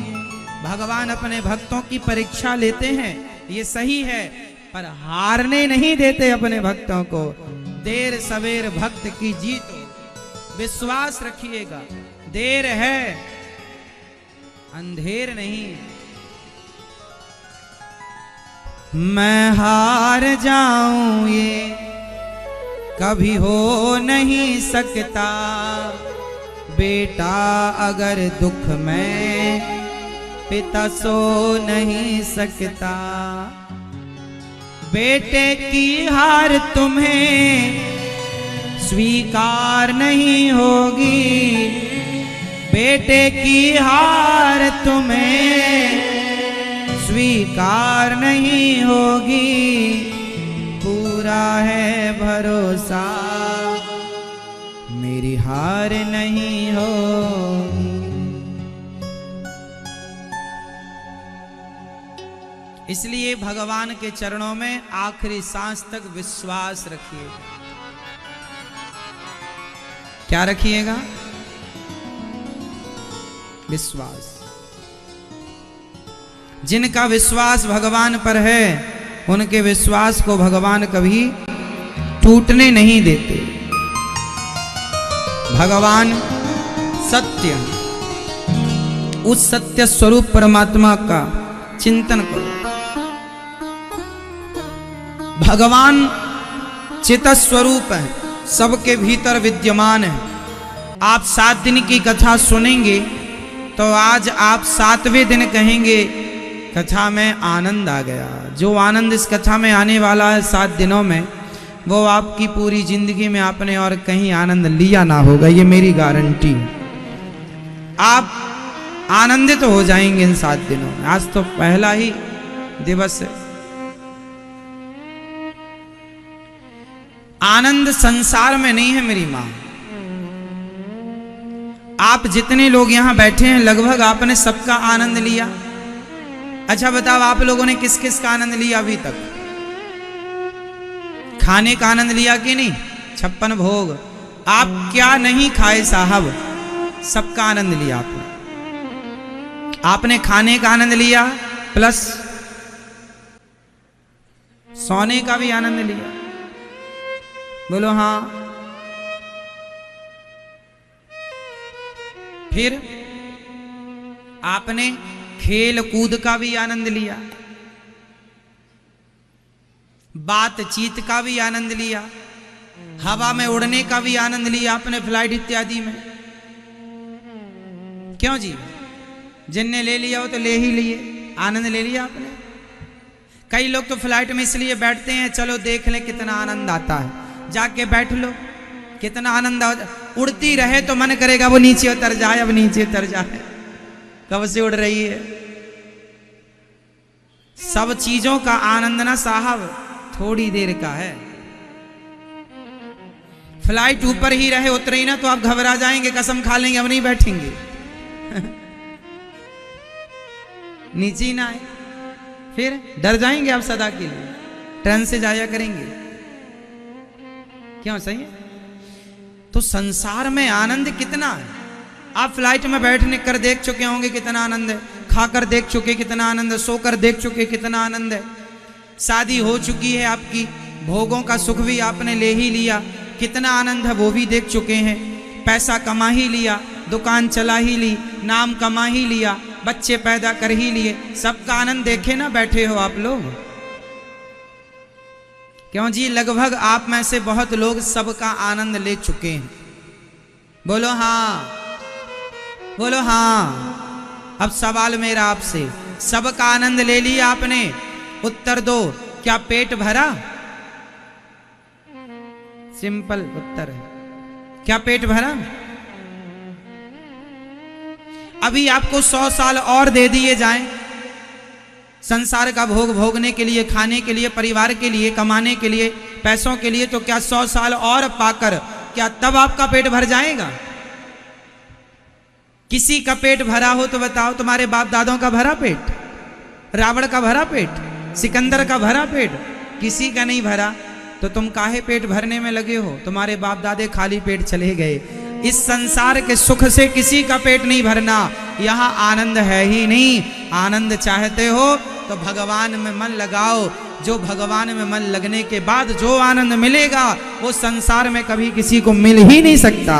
भगवान अपने भक्तों की परीक्षा लेते हैं, ये सही है, पर हारने नहीं देते अपने भक्तों को। देर सवेर भक्त की जीत हो, विश्वास रखिएगा। देर है, अंधेर नहीं। मैं हार जाऊं ये कभी हो नहीं सकता, बेटा अगर दुख में पिता सो नहीं सकता। बेटे की हार तुम्हें स्वीकार नहीं होगी, बेटे की हार तुम्हें स्वीकार नहीं होगी। पूरा है भरोसा मेरी हार नहीं होगी। इसलिए भगवान के चरणों में आखिरी सांस तक विश्वास रखिएगा। क्या रखिएगा? विश्वास। जिनका विश्वास भगवान पर है उनके विश्वास को भगवान कभी टूटने नहीं देते। भगवान सत्य, उस सत्य स्वरूप परमात्मा का चिंतन करो। भगवान चित स्वरूप है, सबके भीतर विद्यमान है। आप 7 दिन की कथा सुनेंगे तो आज आप 7वें दिन कहेंगे कथा में आनंद आ गया। जो आनंद इस कथा में आने वाला है 7 दिनों में, वो आपकी पूरी जिंदगी में आपने और कहीं आनंद लिया ना होगा, ये मेरी गारंटी। आप आनंदित हो जाएंगे इन 7 दिनों में। आज तो पहला ही दिवस है। आनंद संसार में नहीं है मेरी मां। आप जितने लोग यहां बैठे हैं लगभग आपने सबका आनंद लिया। अच्छा बताओ, आप लोगों ने किस किस का आनंद लिया अभी तक? खाने का आनंद लिया कि नहीं? 56 भोग। आप क्या नहीं खाए साहब, सबका आनंद लिया आपने। आपने खाने का आनंद लिया प्लस सोने का भी आनंद लिया। बोलो हाँ। फिर आपने खेल कूद का भी आनंद लिया, बातचीत का भी आनंद लिया, हवा में उड़ने का भी आनंद लिया आपने, फ्लाइट इत्यादि में। क्यों जी? जिनने ले लिया वो तो ले ही लिए, आनंद ले लिया आपने। कई लोग तो फ्लाइट में इसलिए बैठते हैं चलो देख लें कितना आनंद आता है। जाके बैठ लो, कितना आनंद आ। उड़ती रहे तो मन करेगा वो नीचे उतर जाए, अब नीचे उतर जाए। कब से उड़ रही है। सब चीजों का आनंद ना साहब थोड़ी देर का है। फ्लाइट ऊपर ही रहे, उतरे ही ना तो आप घबरा जाएंगे, कसम खा लेंगे अब नहीं बैठेंगे। नीचे ही ना आए फिर डर जाएंगे आप सदा के लिए। ट्रेन से जाया करेंगे। क्यों? सही है। तो संसार में आनंद कितना है। आप फ्लाइट में बैठने कर देख चुके होंगे कितना आनंद है, खाकर देख चुके कितना आनंद है, सोकर देख चुके कितना आनंद है। शादी हो चुकी है आपकी, भोगों का सुख भी आपने ले ही लिया, कितना आनंद है वो भी देख चुके हैं। पैसा कमा ही लिया, दुकान चला ही ली, नाम कमा ही लिया, बच्चे पैदा कर ही लिए, सबका आनंद देखे ना बैठे हो आप लोग। क्यों जी? लगभग आप में से बहुत लोग सबका आनंद ले चुके हैं। बोलो हाँ, बोलो हाँ। अब सवाल मेरा आपसे, सबका आनंद ले लिया आपने? उत्तर दो। क्या पेट भरा? सिंपल उत्तर है, क्या पेट भरा? अभी आपको 100 साल और दे दिए जाएं संसार का भोग भोगने के लिए, खाने के लिए, परिवार के लिए, कमाने के लिए, पैसों के लिए, तो क्या 100 साल और पाकर क्या तब आपका पेट भर जाएगा? किसी का पेट भरा हो तो बताओ। तुम्हारे बाप दादों का भरा पेट? रावण का भरा पेट? सिकंदर का भरा पेट? किसी का नहीं भरा। तो तुम काहे पेट भरने में लगे हो? तुम्हारे बाप दादे खाली पेट चले गए। इस संसार के सुख से किसी का पेट नहीं भरना। यहाँ आनंद है ही नहीं। आनंद चाहते हो तो भगवान में मन लगाओ। जो भगवान में मन लगने के बाद जो आनंद मिलेगा वो संसार में कभी किसी को मिल ही नहीं सकता।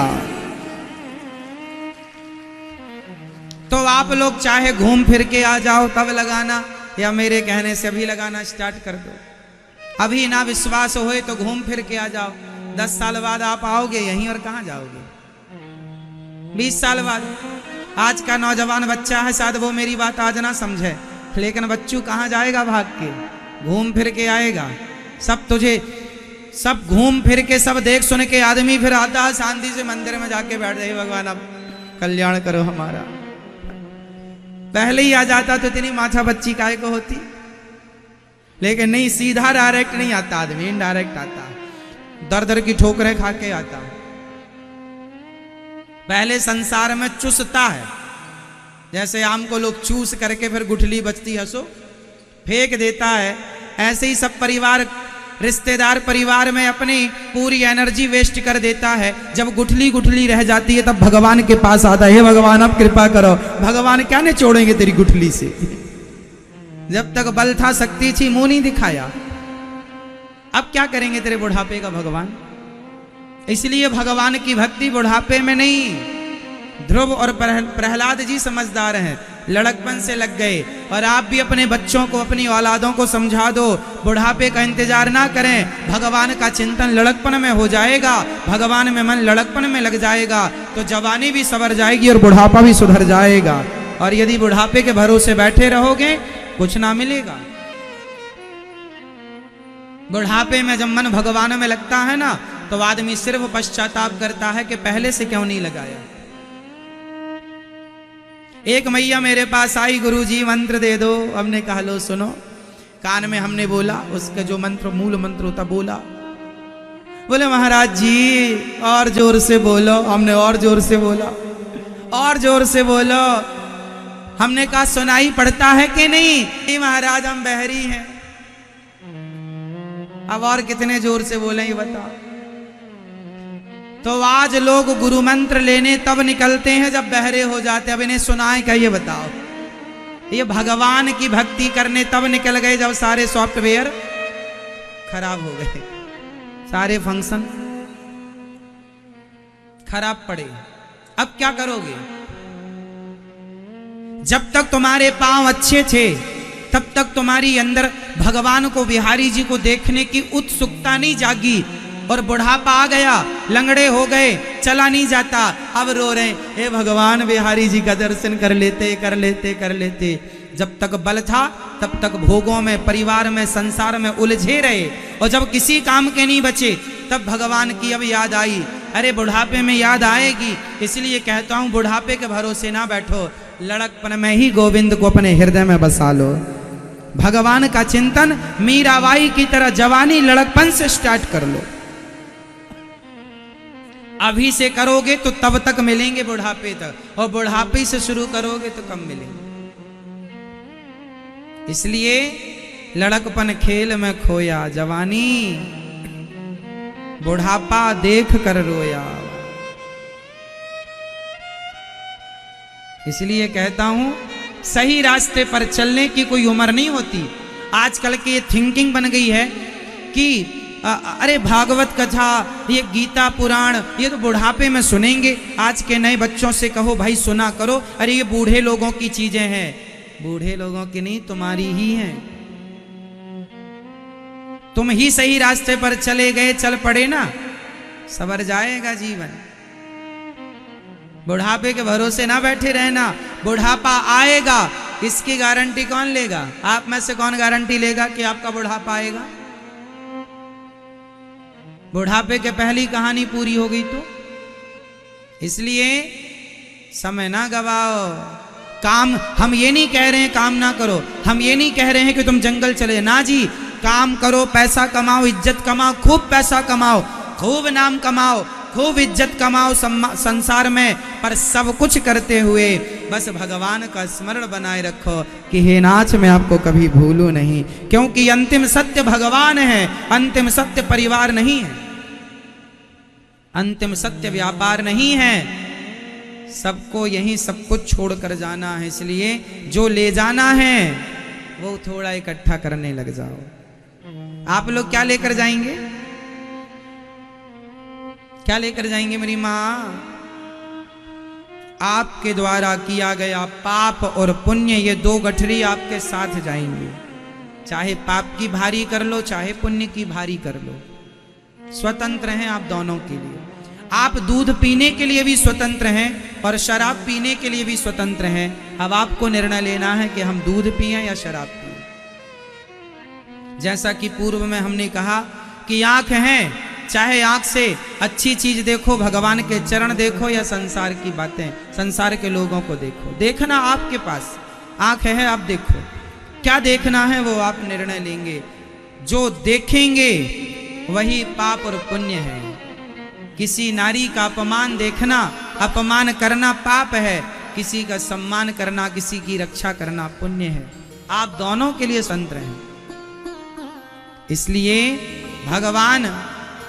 आप लोग चाहे घूम फिर के आ जाओ तब लगाना, या मेरे कहने से अभी लगाना स्टार्ट कर दो। अभी ना विश्वास होए तो घूम फिर के आ जाओ। 10 साल बाद आप आओगे यहीं, और कहां जाओगे? 20 साल बाद। आज का नौजवान बच्चा है, शायद वो मेरी बात आज ना समझे, लेकिन बच्चू कहां जाएगा भाग के? घूम फिर के आएगा। सब तुझे सब घूम फिर के सब देख सुन के आदमी फिर आता है शांति से मंदिर में जाके बैठ जाए, भगवान अब कल्याण करो हमारा। पहले ही आ जाता तो इतनी माथा बच्ची काहे को होती। लेकिन नहीं, सीधा डायरेक्ट नहीं आता आदमी, इनडायरेक्ट आता, दर दर की ठोकरें खा के आता। पहले संसार में चूसता है, जैसे आम को लोग चूस करके फिर गुठली बचती है सो फेंक देता है, ऐसे ही सब परिवार रिश्तेदार परिवार में अपनी पूरी एनर्जी वेस्ट कर देता है। जब गुठली गुठली रह जाती है तब भगवान के पास आता है, हे भगवान अब कृपा करो। भगवान क्या नहीं छोड़ेंगे तेरी गुठली से। जब तक बल था शक्ति थी मुंह नहीं दिखाया, अब क्या करेंगे तेरे बुढ़ापे का भगवान। इसलिए भगवान की भक्ति बुढ़ापे में नहीं। ध्रुव और प्रहलाद जी समझदार हैं, लड़कपन से लग गए। और आप भी अपने बच्चों को, अपनी औलादों को समझा दो, बुढ़ापे का इंतजार ना करें। भगवान का चिंतन लड़कपन में हो जाएगा, भगवान में मन लड़कपन में लग जाएगा तो जवानी भी संवर जाएगी और बुढ़ापा भी सुधर जाएगा। और यदि बुढ़ापे के भरोसे बैठे रहोगे कुछ ना मिलेगा। बुढ़ापे में जब मन भगवान में लगता है ना, तो आदमी सिर्फ पश्चाताप करता है कि पहले से क्यों नहीं लगाया। एक मैया मेरे पास आई, गुरुजी मंत्र दे दो। हमने कहा लो सुनो। कान में हमने बोला, उसका जो मंत्र मूल मंत्र होता बोला। बोले महाराज जी और जोर से बोलो। हमने और जोर से बोला, और जोर से बोलो। हमने कहा सुनाई पड़ता है कि नहीं? महाराज हम बहरी हैं। अब और कितने जोर से बोले ये बताओ। तो आज लोग गुरु मंत्र लेने तब निकलते हैं जब बहरे हो जाते। अब इन्हें सुनाए क्या ये बताओ। ये भगवान की भक्ति करने तब निकल गए जब सारे सॉफ्टवेयर खराब हो गए, सारे फंक्शन खराब पड़े। अब क्या करोगे? जब तक तुम्हारे पांव अच्छे थे तब तक तुम्हारी अंदर भगवान को, बिहारी जी को देखने की उत्सुकता नहीं जागी। और बुढ़ापा आ गया, लंगड़े हो गए, चला नहीं जाता। अब रो रहे, हे भगवान बिहारी जी का दर्शन कर लेते, कर लेते, कर लेते। जब तक बल था तब तक भोगों में, परिवार में, संसार में उलझे रहे। और जब किसी काम के नहीं बचे तब भगवान की अब याद आई। अरे बुढ़ापे में याद आएगी। इसलिए कहता हूं बुढ़ापे के भरोसे ना बैठो, लड़कपन में ही गोविंद को अपने हृदय में बसा लो। भगवान का चिंतन मीराबाई की तरह जवानी लड़कपन से स्टार्ट कर लो। अभी से करोगे तो तब तक मिलेंगे बुढ़ापे तक, और बुढ़ापे से शुरू करोगे तो कम मिलेंगे। इसलिए लड़कपन खेल में खोया, जवानी बुढ़ापा देख कर रोया। इसलिए कहता हूं सही रास्ते पर चलने की कोई उम्र नहीं होती। आजकल की ये थिंकिंग बन गई है कि अरे भागवत कथा, ये गीता पुराण, ये तो बुढ़ापे में सुनेंगे। आज के नए बच्चों से कहो भाई सुना करो, अरे ये बूढ़े लोगों की चीजें हैं। बूढ़े लोगों की नहीं, तुम्हारी ही हैं। तुम ही सही रास्ते पर चले गए, चल पड़े ना, सवर जाएगा जीवन। बुढ़ापे के भरोसे ना बैठे रहना। बुढ़ापा आएगा, इसकी गारंटी कौन लेगा? आप में से कौन गारंटी लेगा कि आपका बुढ़ापा आएगा? बुढ़ापे के पहली कहानी पूरी हो गई तो। इसलिए समय ना गवाओ। काम, हम ये नहीं कह रहे हैं काम ना करो, हम ये नहीं कह रहे हैं कि तुम जंगल चले, ना जी। काम करो, पैसा कमाओ, इज्जत कमाओ, खूब पैसा कमाओ, खूब नाम कमाओ, खूब इज्जत कमाओ संसार में। पर सब कुछ करते हुए बस भगवान का स्मरण बनाए रखो कि हे नाथ मैं आपको कभी भूलूं नहीं। क्योंकि अंतिम सत्य भगवान है, अंतिम सत्य परिवार नहीं है, अंतिम सत्य व्यापार नहीं है। सबको यही सब कुछ छोड़कर जाना है। इसलिए जो ले जाना है वो थोड़ा इकट्ठा करने लग जाओ। आप लोग क्या लेकर जाएंगे? क्या लेकर जाएंगे मेरी माँ? आपके द्वारा किया गया पाप और पुण्य, ये दो गठरी आपके साथ जाएंगे। चाहे पाप की भारी कर लो, चाहे पुण्य की भारी कर लो, स्वतंत्र हैं आप दोनों के लिए। आप दूध पीने के लिए भी स्वतंत्र हैं और शराब पीने के लिए भी स्वतंत्र हैं। अब आपको निर्णय लेना है कि हम दूध पिएं या शराब पिएं। जैसा कि पूर्व में हमने कहा कि आंख है, चाहे आंख से अच्छी चीज देखो, भगवान के चरण देखो, या संसार की बातें, संसार के लोगों को देखो, देखना आपके पास आंख है, आप देखो। क्या देखना है वो आप निर्णय लेंगे। जो देखेंगे वही पाप और पुण्य है। किसी नारी का अपमान देखना, अपमान करना पाप है। किसी का सम्मान करना, किसी की रक्षा करना पुण्य है। आप दोनों के लिए स्वतंत्र हैं। इसलिए भगवान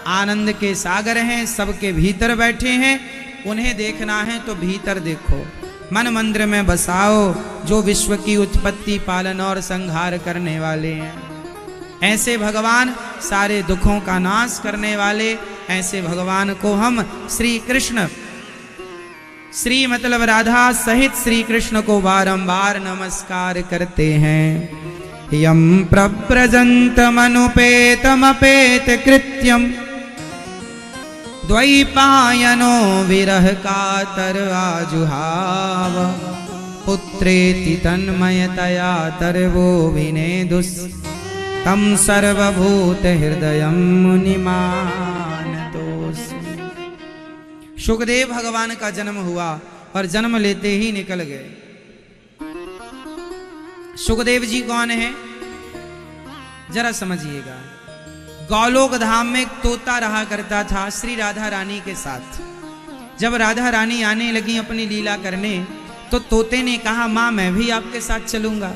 आनंद के सागर हैं, सबके भीतर बैठे हैं। उन्हें देखना है तो भीतर देखो, मन मंदिर में बसाओ, जो विश्व की उत्पत्ति, पालन और संहार करने वाले हैं। ऐसे भगवान, सारे दुखों का नाश करने वाले, ऐसे भगवान को हम श्री कृष्ण, श्री मतलब राधा सहित श्री कृष्ण को बारंबार नमस्कार करते हैं। यम प्रव्रजन्तमनुपेतमपेत कृत्यम द्वैपायनो विरह कातर आजुहाव पुत्रेति तन्मयतया तरवो विनेदुस् तम सर्वभूत हृदयं मुनिमानतोऽस्मि। सुखदेव भगवान का जन्म हुआ और जन्म लेते ही निकल गए। सुखदेव जी कौन है जरा समझिएगा। गौलोक धाम में एक तोता रहा करता था श्री राधा रानी के साथ। जब राधा रानी आने लगी अपनी लीला करने, तो तोते ने कहा, माँ मैं भी आपके साथ चलूंगा।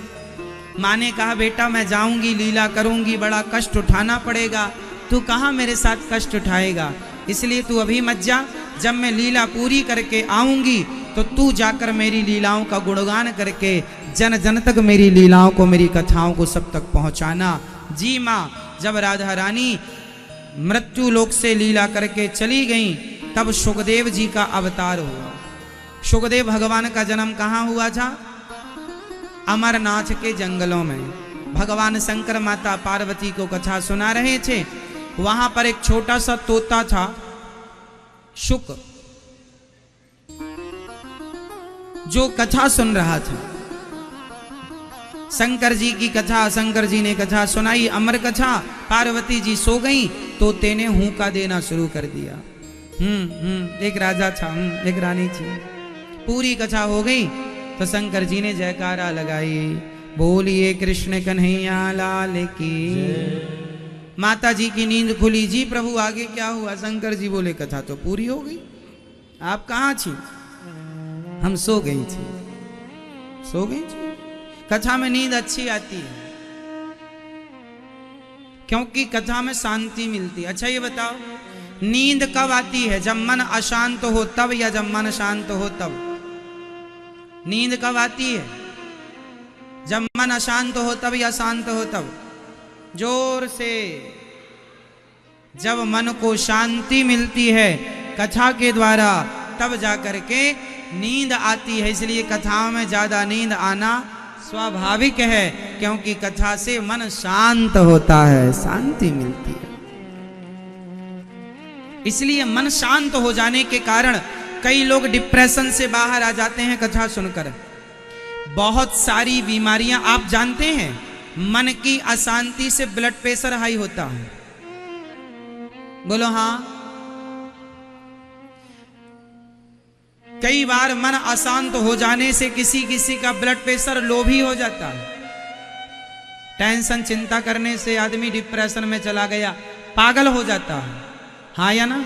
माँ ने कहा, बेटा मैं जाऊंगी, लीला करूंगी, बड़ा कष्ट उठाना पड़ेगा। तू कहाँ मेरे साथ कष्ट उठाएगा, इसलिए तू अभी मत जा। जब मैं लीला पूरी करके आऊंगी तो तू जाकर मेरी लीलाओं का गुणगान करके जन जन तक मेरी लीलाओं को, मेरी कथाओं को सब तक पहुंचाना। जी माँ। जब राधा रानी मृत्यु लोक से लीला करके चली गईं, तब सुखदेव जी का अवतार हुआ। सुखदेव भगवान का जन्म कहाँ हुआ था? अमरनाथ के जंगलों में। भगवान शंकर माता पार्वती को कथा सुना रहे थे। वहां पर एक छोटा सा तोता था, शुक, जो कथा सुन रहा था। शंकर जी की कथा, शंकर जी ने कथा सुनाई, अमर कथा। पार्वती जी सो गई, तोते ने हुंका देना शुरू कर दिया। एक राजा था, एक रानी थी। पूरी कथा हो गई तो शंकर जी ने जयकारा लगाई, बोलिए कृष्ण कन्हैया लाल की। माता जी की नींद खुली। जी प्रभु आगे क्या हुआ? शंकर जी बोले, कथा तो पूरी हो गई, आप कहाँ थी? हम सो गई थी। सो गई थी? कथा में नींद अच्छी आती है क्योंकि कथा में शांति मिलती है। अच्छा ये बताओ, नींद कब आती है? जब मन अशांत हो तब, या जब मन शांत हो तब? नींद कब आती है? जब मन अशांत हो तब या शांत हो तब? जोर से। जब मन को शांति मिलती है कथा के द्वारा, तब जाकर के नींद आती है। इसलिए कथाओं में ज्यादा नींद आना स्वाभाविक है, क्योंकि कथा से मन शांत होता है, शांति मिलती है। इसलिए मन शांत हो जाने के कारण कई लोग डिप्रेशन से बाहर आ जाते हैं कथा सुनकर। बहुत सारी बीमारियां आप जानते हैं, मन की अशांति से ब्लड प्रेशर हाई होता है। बोलो हाँ। कई बार मन अशांत हो जाने से किसी किसी का ब्लड प्रेशर लो भी हो जाता है। टेंशन, चिंता करने से आदमी डिप्रेशन में चला गया, पागल हो जाता है। हाँ या ना?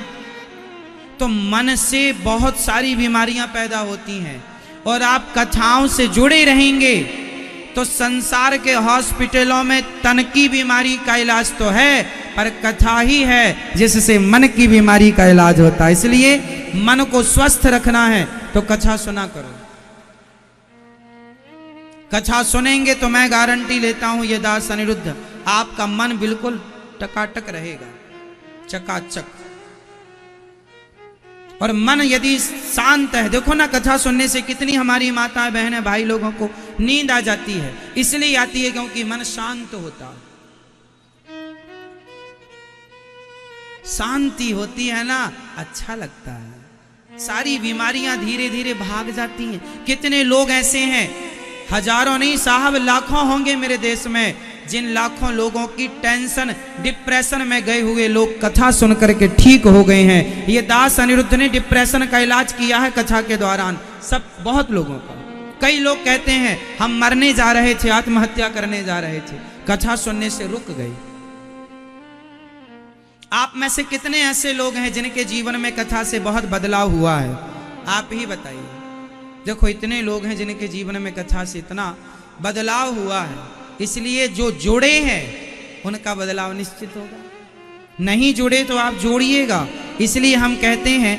तो मन से बहुत सारी बीमारियां पैदा होती हैं। और आप कथाओं से जुड़े रहेंगे तो संसार के हॉस्पिटलों में तन की बीमारी का इलाज तो है, पर कथा ही है जिससे मन की बीमारी का इलाज होता है। इसलिए मन को स्वस्थ रखना है तो कथा सुना करो। कथा सुनेंगे तो मैं गारंटी लेता हूं ये दास अनिरुद्ध, आपका मन बिल्कुल टकाटक रहेगा, चकाचक। और मन यदि शांत है, देखो ना कथा सुनने से कितनी हमारी माताएं बहनें भाई लोगों को नींद आ जाती है, इसलिए आती है क्योंकि मन शांत होता है। शांति होती है ना, अच्छा लगता है, सारी बीमारियां धीरे धीरे भाग जाती हैं। कितने लोग ऐसे हैं, हजारों नहीं साहब लाखों होंगे मेरे देश में, जिन लाखों लोगों की टेंशन डिप्रेशन में गए हुए लोग कथा सुन करके ठीक हो गए हैं। ये दास अनिरुद्ध ने डिप्रेशन का इलाज किया है कथा के दौरान, सब बहुत लोगों का। कई लोग कहते हैं हम मरने जा रहे थे, आत्महत्या करने जा रहे थे, कथा सुनने से रुक गए। आप में से कितने ऐसे लोग हैं जिनके जीवन में कथा से बहुत बदलाव हुआ है? आप ही बताइए। देखो इतने लोग हैं जिनके जीवन में कथा से इतना बदलाव हुआ है, इसलिए जो जुड़े हैं उनका बदलाव निश्चित होगा, नहीं जुड़े तो आप जोड़िएगा। इसलिए हम कहते हैं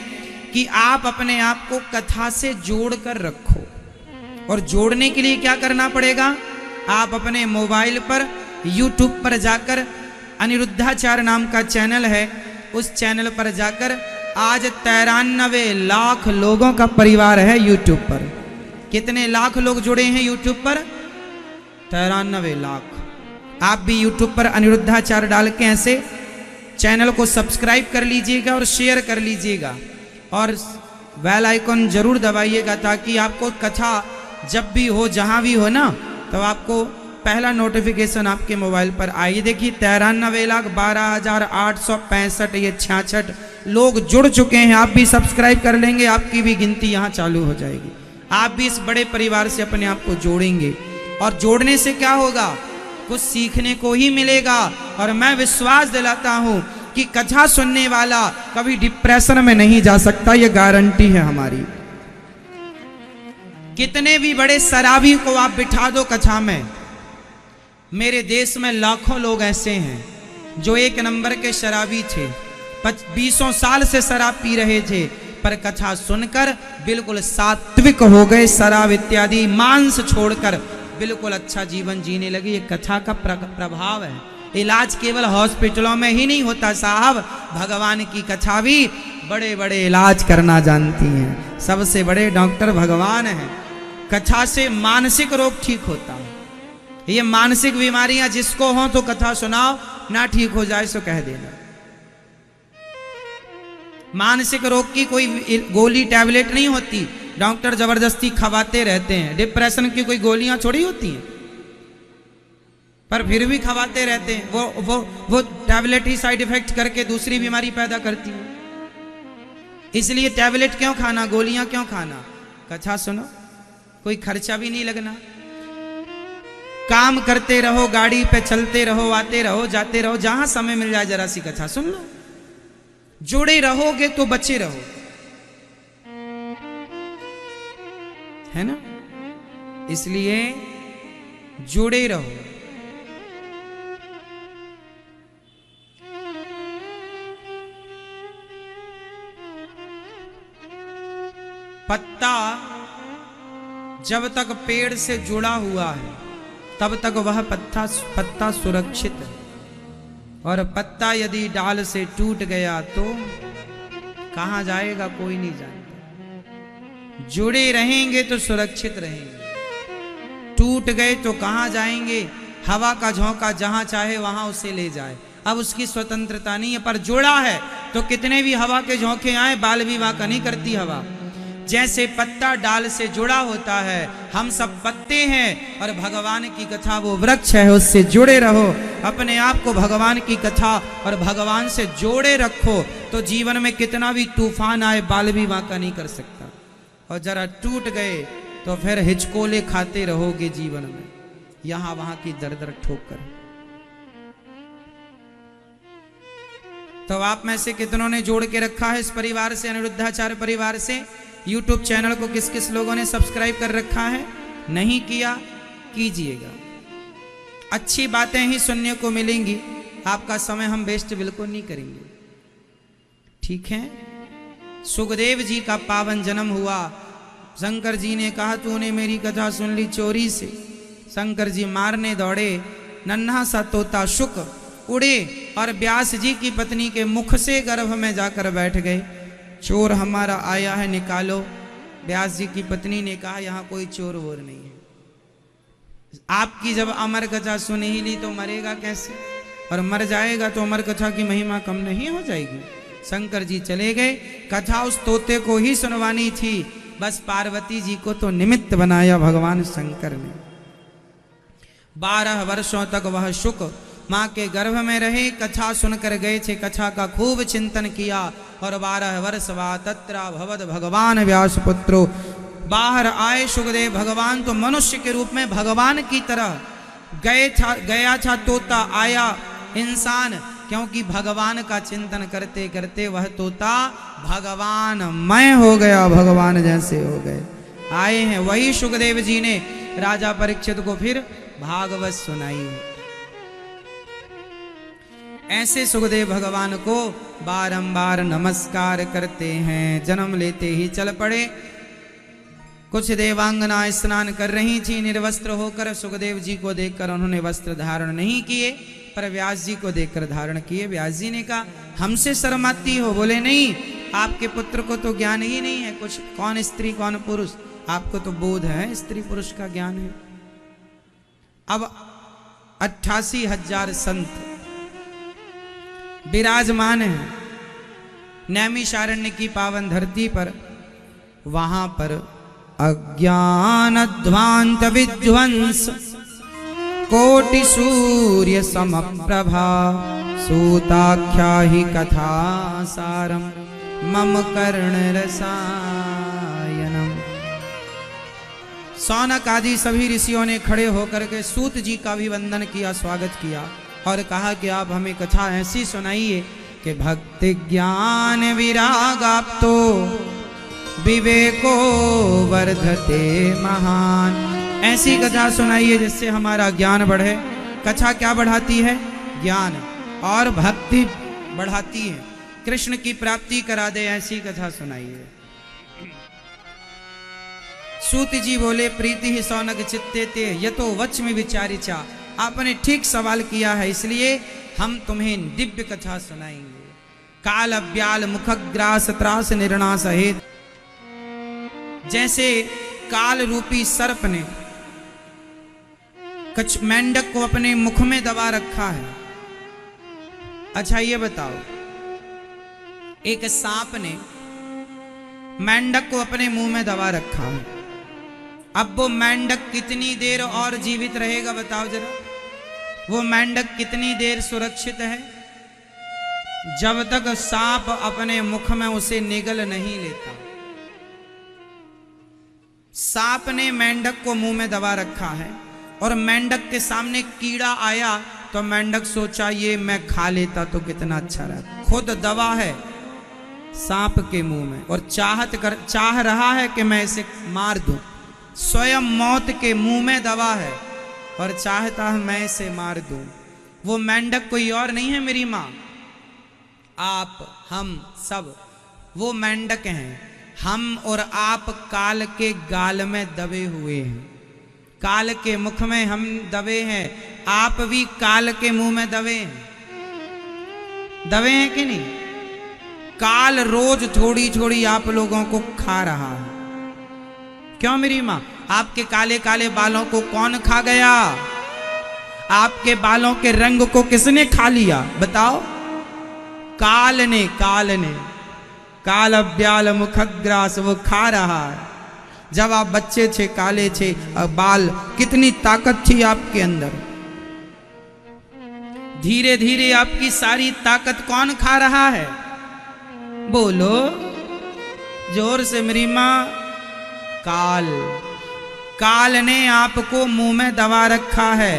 कि आप अपने आप को कथा से जोड़ कर रखो, और जोड़ने के लिए क्या करना पड़ेगा? आप अपने मोबाइल पर YouTube पर जाकर, अनिरुद्धाचार्य नाम का चैनल है, उस चैनल पर जाकर आज 93 लाख लोगों का परिवार है YouTube पर। कितने लाख लोग जुड़े हैं YouTube पर? 93 लाख। आप भी YouTube पर अनिरुद्धाचार्य डाल के ऐसे चैनल को सब्सक्राइब कर लीजिएगा और शेयर कर लीजिएगा, और बेल आइकन जरूर दबाइएगा, ताकि आपको कथा जब भी हो, जहां भी हो ना, तो आपको पहला नोटिफिकेशन आपके मोबाइल पर आइए। देखिए 93,12,865 ये 66 लोग जुड़ चुके हैं। आप भी सब्सक्राइब कर लेंगे, आपकी भी गिनती यहाँ चालू हो जाएगी। आप भी इस बड़े परिवार से अपने आप को जोड़ेंगे, और जोड़ने से क्या होगा? कुछ सीखने को ही मिलेगा। और मैं विश्वास दिलाता हूँ कि कथा सुनने वाला कभी डिप्रेशन में नहीं जा सकता, ये गारंटी है हमारी। कितने भी बड़े शराबी को आप बिठा दो कथा में, मेरे देश में लाखों लोग ऐसे हैं जो एक नंबर के शराबी थे, 20 साल से शराब पी रहे थे, पर कथा सुनकर बिल्कुल सात्विक हो गए, शराब इत्यादि मांस छोड़कर बिल्कुल अच्छा जीवन जीने लगे। ये कथा का प्रभाव है। इलाज केवल हॉस्पिटलों में ही नहीं होता साहब, भगवान की कथा भी बड़े बड़े इलाज करना जानती हैं। सबसे बड़े डॉक्टर भगवान हैं। कथा से मानसिक रोग ठीक होता है। ये मानसिक बीमारियां जिसको हो तो कथा सुनाओ, ना ठीक हो जाए सो कह देना। मानसिक रोग की कोई गोली टैबलेट नहीं होती, डॉक्टर जबरदस्ती खवाते रहते हैं। डिप्रेशन की कोई गोलियां थोड़ी होती हैं, पर फिर भी खवाते रहते हैं। वो टैबलेट ही साइड इफेक्ट करके दूसरी बीमारी पैदा करती है। इसलिए टैबलेट क्यों खाना, गोलियां क्यों खाना? कथा सुनो, कोई खर्चा भी नहीं लगना। काम करते रहो, गाड़ी पे चलते रहो, आते रहो, जाते रहो, जहां समय मिल जाए जरा सी कथा सुन लो। जुड़े रहोगे तो बचे रहो, है ना? इसलिए जुड़े रहो। पत्ता जब तक पेड़ से जुड़ा हुआ है तब तक वह पत्ता सुरक्षित है, और पत्ता यदि डाल से टूट गया तो कहां जाएगा कोई नहीं जानता। जुड़े रहेंगे तो सुरक्षित रहेंगे, टूट गए तो कहां जाएंगे? हवा का झोंका जहां चाहे वहां उसे ले जाए, अब उसकी स्वतंत्रता नहीं है। पर जुड़ा है तो कितने भी हवा के झोंके आए, बाल विवाह का नहीं करती हवा। जैसे पत्ता डाल से जुड़ा होता है, हम सब पत्ते हैं और भगवान की कथा वो वृक्ष है, उससे जुड़े रहो। अपने आप को भगवान की कथा और भगवान से जोड़े रखो तो जीवन में कितना भी तूफान आए, बाल भी वाका नहीं कर सकता। और जरा टूट गए तो फिर हिचकोले खाते रहोगे जीवन में, यहां वहां की दर दर ठोकर। तो आप में से कितनों ने जोड़ के रखा है इस परिवार से, अनिरुद्धाचार्य परिवार से? YouTube चैनल को किस किस लोगों ने सब्सक्राइब कर रखा है? नहीं किया, कीजिएगा। अच्छी बातें ही सुनने को मिलेंगी, आपका समय हम वेस्ट बिल्कुल नहीं करेंगे, ठीक है? सुखदेव जी का पावन जन्म हुआ। शंकर जी ने कहा तूने मेरी कथा सुन ली चोरी से। शंकर जी मारने दौड़े, नन्हा सा तोता शुक उड़े और व्यास जी की पत्नी के मुख से गर्भ में जाकर बैठ गए। चोर हमारा आया है, निकालो। व्यास जी की पत्नी ने कहा यहाँ कोई चोर वोर नहीं है। आपकी जब अमर कथा सुन ही ली तो मरेगा कैसे, और मर जाएगा तो अमर कथा की महिमा कम नहीं हो जाएगी। शंकर जी चले गए, कथा उस तोते को ही सुनवानी थी, बस पार्वती जी को तो निमित्त बनाया भगवान शंकर ने। 12 वर्षों तक वह शुक माँ के गर्भ में रहे, कथा सुनकर गए थे, कथा का खूब चिंतन किया, और 12 वर्ष बाद तत्रा भवद भगवान व्यास पुत्रो, बाहर आए सुखदेव भगवान तो मनुष्य के रूप में भगवान की तरह गया था तोता, आया इंसान, क्योंकि भगवान का चिंतन करते करते वह तोता भगवान मय हो गया, भगवान जैसे हो गए। आए हैं वही सुखदेव जी ने राजा परीक्षित को फिर भागवत सुनाई। ऐसे सुखदेव भगवान को बारंबार नमस्कार करते हैं। जन्म लेते ही चल पड़े। कुछ देवांगना स्नान कर रही थी निर्वस्त्र होकर, सुखदेव जी को देखकर उन्होंने वस्त्र धारण नहीं किए, पर व्यास जी को देखकर धारण किए। व्यास जी ने कहा हमसे शर्माती हो? बोले नहीं, आपके पुत्र को तो ज्ञान ही नहीं है कुछ, कौन स्त्री कौन पुरुष, आपको तो बोध है, स्त्री पुरुष का ज्ञान है। अब 88,000 संत विराजमान है नैमिषारण्य की पावन धरती पर। वहां पर अज्ञान ध्वांत विध्वंस कोटि सूर्य समप्रभा, सूताख्या ही कथा सारम मम कर्ण रसायनम। सौनक आदि सभी ऋषियों ने खड़े होकर के सूत जी का भी वंदन किया, स्वागत किया, और कहा कि आप हमें कथा ऐसी सुनाइए कि भक्ति ज्ञान विरागाप्तो विवेको वर्धते महान। ऐसी कथा सुनाइए जिससे हमारा ज्ञान बढ़े। कथा क्या बढ़ाती है? ज्ञान, और भक्ति बढ़ाती है, कृष्ण की प्राप्ति करा दे, ऐसी कथा सुनाइए। सूत जी बोले प्रीति ही सौनक चित्ते ते यतो वच में विचारिचा। आपने ठीक सवाल किया है, इसलिए हम तुम्हें दिव्य कथा सुनाएंगे। काल अव्याल मुखग्रास त्रास निर्णा सहित, जैसे काल रूपी सर्प ने कछ मेंढक को अपने मुख में दबा रखा है। अच्छा ये बताओ, एक सांप ने मेंढक को अपने मुंह में दबा रखा है, अब वो मेंढक कितनी देर और जीवित रहेगा बताओ जरा? वो मेंढक कितनी देर सुरक्षित है? जब तक सांप अपने मुख में उसे निगल नहीं लेता। सांप ने मेंढक को मुंह में दबा रखा है, और मेंढक के सामने कीड़ा आया तो मेंढक सोचा ये मैं खा लेता तो कितना अच्छा रहता। खुद दबा है सांप के मुंह में, और चाह रहा है कि मैं इसे मार दूं। स्वयं मौत के मुंह में दबा है और चाहता है मैं इसे मार दूं। वो मेंढक कोई और नहीं है, मेरी माँ, आप, हम सब वो मेंढक हैं। हम और आप काल के गाल में दबे हुए हैं, काल के मुख में हम दबे हैं, आप भी काल के मुंह में दबे हैं। दबे हैं कि नहीं? काल रोज थोड़ी थोड़ी आप लोगों को खा रहा है। क्यों मेरी माँ? आपके काले काले बालों को कौन खा गया? आपके बालों के रंग को किसने खा लिया बताओ? काल ने, काल ने। काल अव्याल मुखग्रास, वो खा रहा है। जब आप बच्चे थे काले थे बाल, कितनी ताकत थी आपके अंदर। धीरे धीरे आपकी सारी ताकत कौन खा रहा है? बोलो जोर से मेरी माँ। काल। काल ने आपको मुंह में दबा रखा है,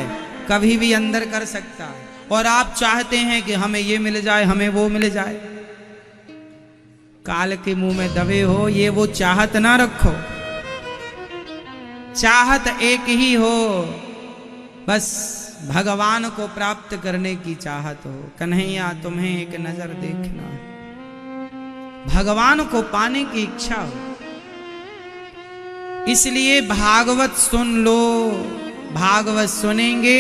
कभी भी अंदर कर सकता है, और आप चाहते हैं कि हमें ये मिल जाए, हमें वो मिल जाए। काल के मुंह में दबे हो, ये वो चाहत ना रखो। चाहत एक ही हो, बस भगवान को प्राप्त करने की चाहत हो। कन्हैया तुम्हें एक नजर देखना है, भगवान को पाने की इच्छा हो। इसलिए भागवत सुन लो, भागवत सुनेंगे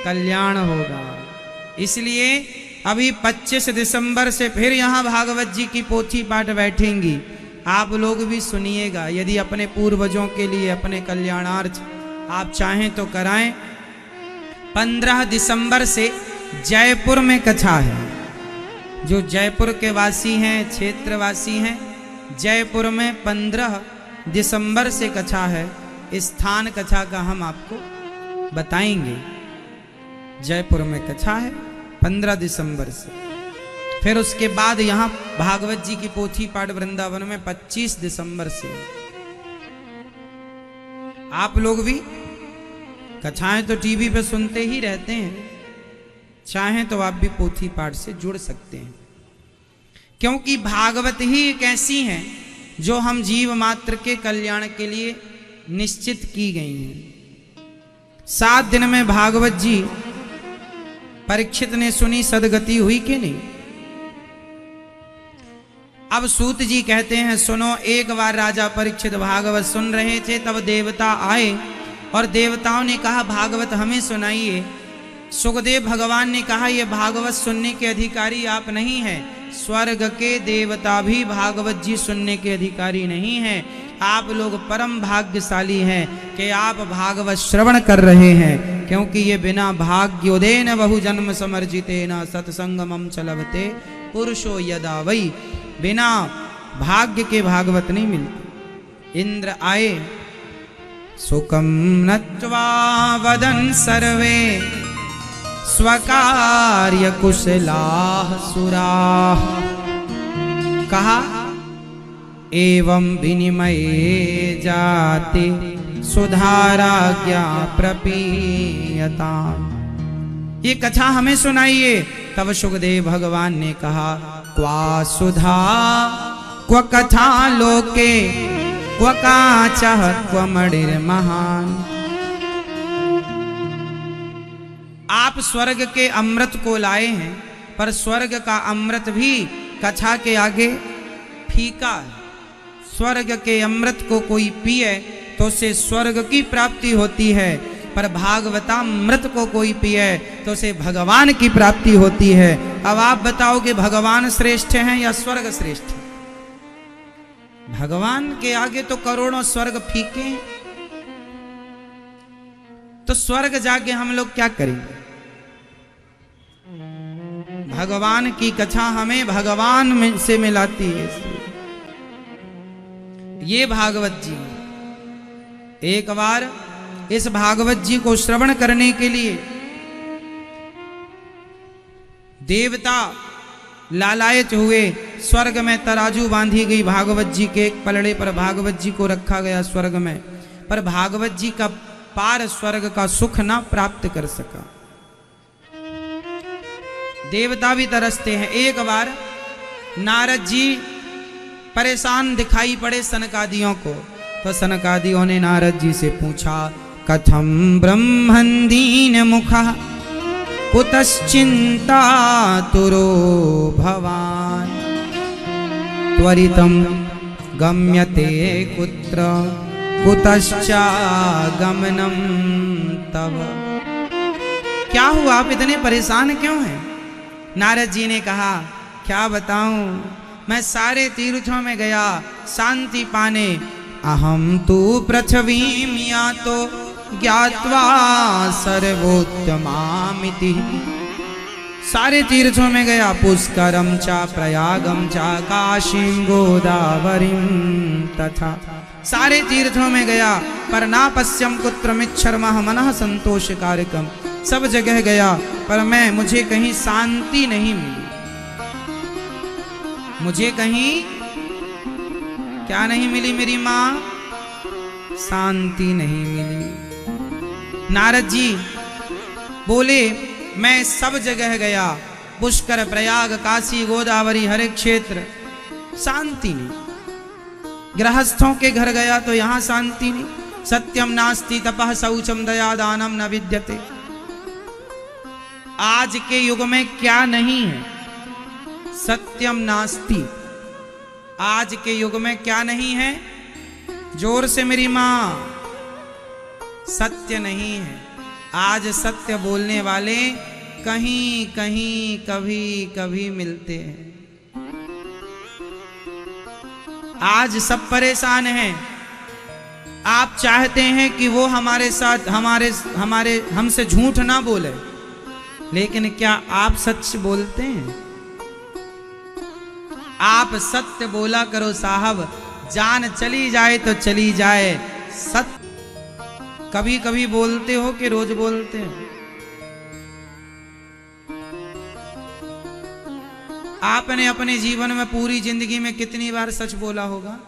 कल्याण होगा। इसलिए अभी 25 दिसंबर से फिर यहाँ भागवत जी की पोथी पाठ बैठेंगी। आप लोग भी सुनिएगा। यदि अपने पूर्वजों के लिए, अपने कल्याणार्थ आप चाहें तो कराएं। 15 दिसंबर से जयपुर में कथा है। जो जयपुर के वासी हैं, क्षेत्रवासी हैं, जयपुर में 15 दिसंबर से कथा है। स्थान कथा का हम आपको बताएंगे। जयपुर में कथा है 15 दिसंबर से। फिर उसके बाद यहाँ भागवत जी की पोथी पाठ वृंदावन में 25 दिसंबर से। आप लोग भी कथाएं तो टीवी पे सुनते ही रहते हैं, चाहें तो आप भी पोथी पाठ से जुड़ सकते हैं। क्योंकि भागवत ही एक ऐसी हैं जो हम जीव मात्र के कल्याण के लिए निश्चित की गई हैं। 7 दिन में भागवत जी परीक्षित ने सुनी, सदगति हुई कि नहीं? अब सूत जी कहते हैं, सुनो। एक बार राजा परीक्षित भागवत सुन रहे थे, तब देवता आए और देवताओं ने कहा भागवत हमें सुनाइए। सुखदेव भगवान ने कहा ये भागवत सुनने के अधिकारी आप नहीं हैं। स्वर्ग के देवता भी भागवत जी सुनने के अधिकारी नहीं हैं। आप लोग परम भाग्यशाली हैं कि आप भागवत श्रवण कर रहे हैं। क्योंकि ये बिना भाग्योदेन बहु जन्म समर्जितेन सत्संगमं च लभते पुरुषो यदा वै। बिना भाग्य के भागवत नहीं मिलती। इंद्र आए, सुकम नत्वा वदन सर्वे स्वकार्य कुशलाः सुराः। कहा एवं विनिमये जाते सुधाराज्ञा प्रपीयता। ये कथा हमें सुनाइए। तब सुखदेव भगवान ने कहा क्वा सुधा क्व कथा लोके क्व काचः क्व मणिर्महान्। आप स्वर्ग के अमृत को लाए हैं, पर स्वर्ग का अमृत भी कथा के आगे फीका है। स्वर्ग के अमृत को कोई पिए तो उसे स्वर्ग की प्राप्ति होती है, पर भागवतामृत को कोई पिए तो उसे भगवान की प्राप्ति होती है। अब आप बताओ कि भगवान श्रेष्ठ हैं या स्वर्ग श्रेष्ठ है? भगवान के आगे तो करोड़ों स्वर्ग फीके हैं। तो स्वर्ग जाके हम लोग क्या करेंगे? भगवान की कथा हमें भगवान में से मिलाती है। ये भागवत जी, एक बार इस भागवत जी को श्रवण करने के लिए देवता लालायत हुए। स्वर्ग में तराजू बांधी गई, भागवत जी के एक पलड़े पर भागवत जी को रखा गया स्वर्ग में, पर भागवत जी का पार स्वर्ग का सुख ना प्राप्त कर सका। देवता भी तरसते हैं। एक बार नारद जी परेशान दिखाई पड़े सनकादियों को, तो सनकादियों ने नारद जी से पूछा कथम ब्रह्मन् दीन मुखः कुतश्चिंता तुरो भवान् त्वरितं गम्यते कुत्र कुतश्चागमनं तव। क्या हुआ, आप इतने परेशान क्यों हैं? नारद जी ने कहा क्या बताऊं, मैं सारे तीर्थों में गया शांति पाने। अहम तु पृथ्वीं यातो ज्ञात्वा सर्वोत्तमामिति। सारे तीर्थों में गया, पुष्करम चा प्रयागम चा काशीं गोदावरीं तथा। सारे तीर्थों में गया, पर ना पश्यम कुत्रमिच्छर्मः मनः संतोषकारकम। सब जगह गया, पर मुझे कहीं शांति नहीं मिली। मुझे कहीं क्या नहीं मिली मेरी माँ? शांति नहीं मिली। नारद जी बोले मैं सब जगह गया, पुष्कर प्रयाग काशी गोदावरी हर क्षेत्र, शांति नहीं। गृहस्थों के घर गया तो यहाँ शांति नहीं। सत्यम नास्ति तपः शौचम दया दानम न विद्यते। आज के युग में क्या नहीं है? सत्यम नास्ति। आज के युग में क्या नहीं है? जोर से मेरी मां, सत्य नहीं है। आज सत्य बोलने वाले कहीं कहीं कभी कभी मिलते हैं। आज सब परेशान हैं। आप चाहते हैं कि वो हमारे साथ हमारे हमसे झूठ ना बोले, लेकिन क्या आप सच बोलते हैं? आप सत्य बोला करो साहब, जान चली जाए तो चली जाए। सत्य कभी कभी बोलते हो कि रोज बोलते हो? आपने अपने जीवन में पूरी जिंदगी में कितनी बार सच बोला होगा?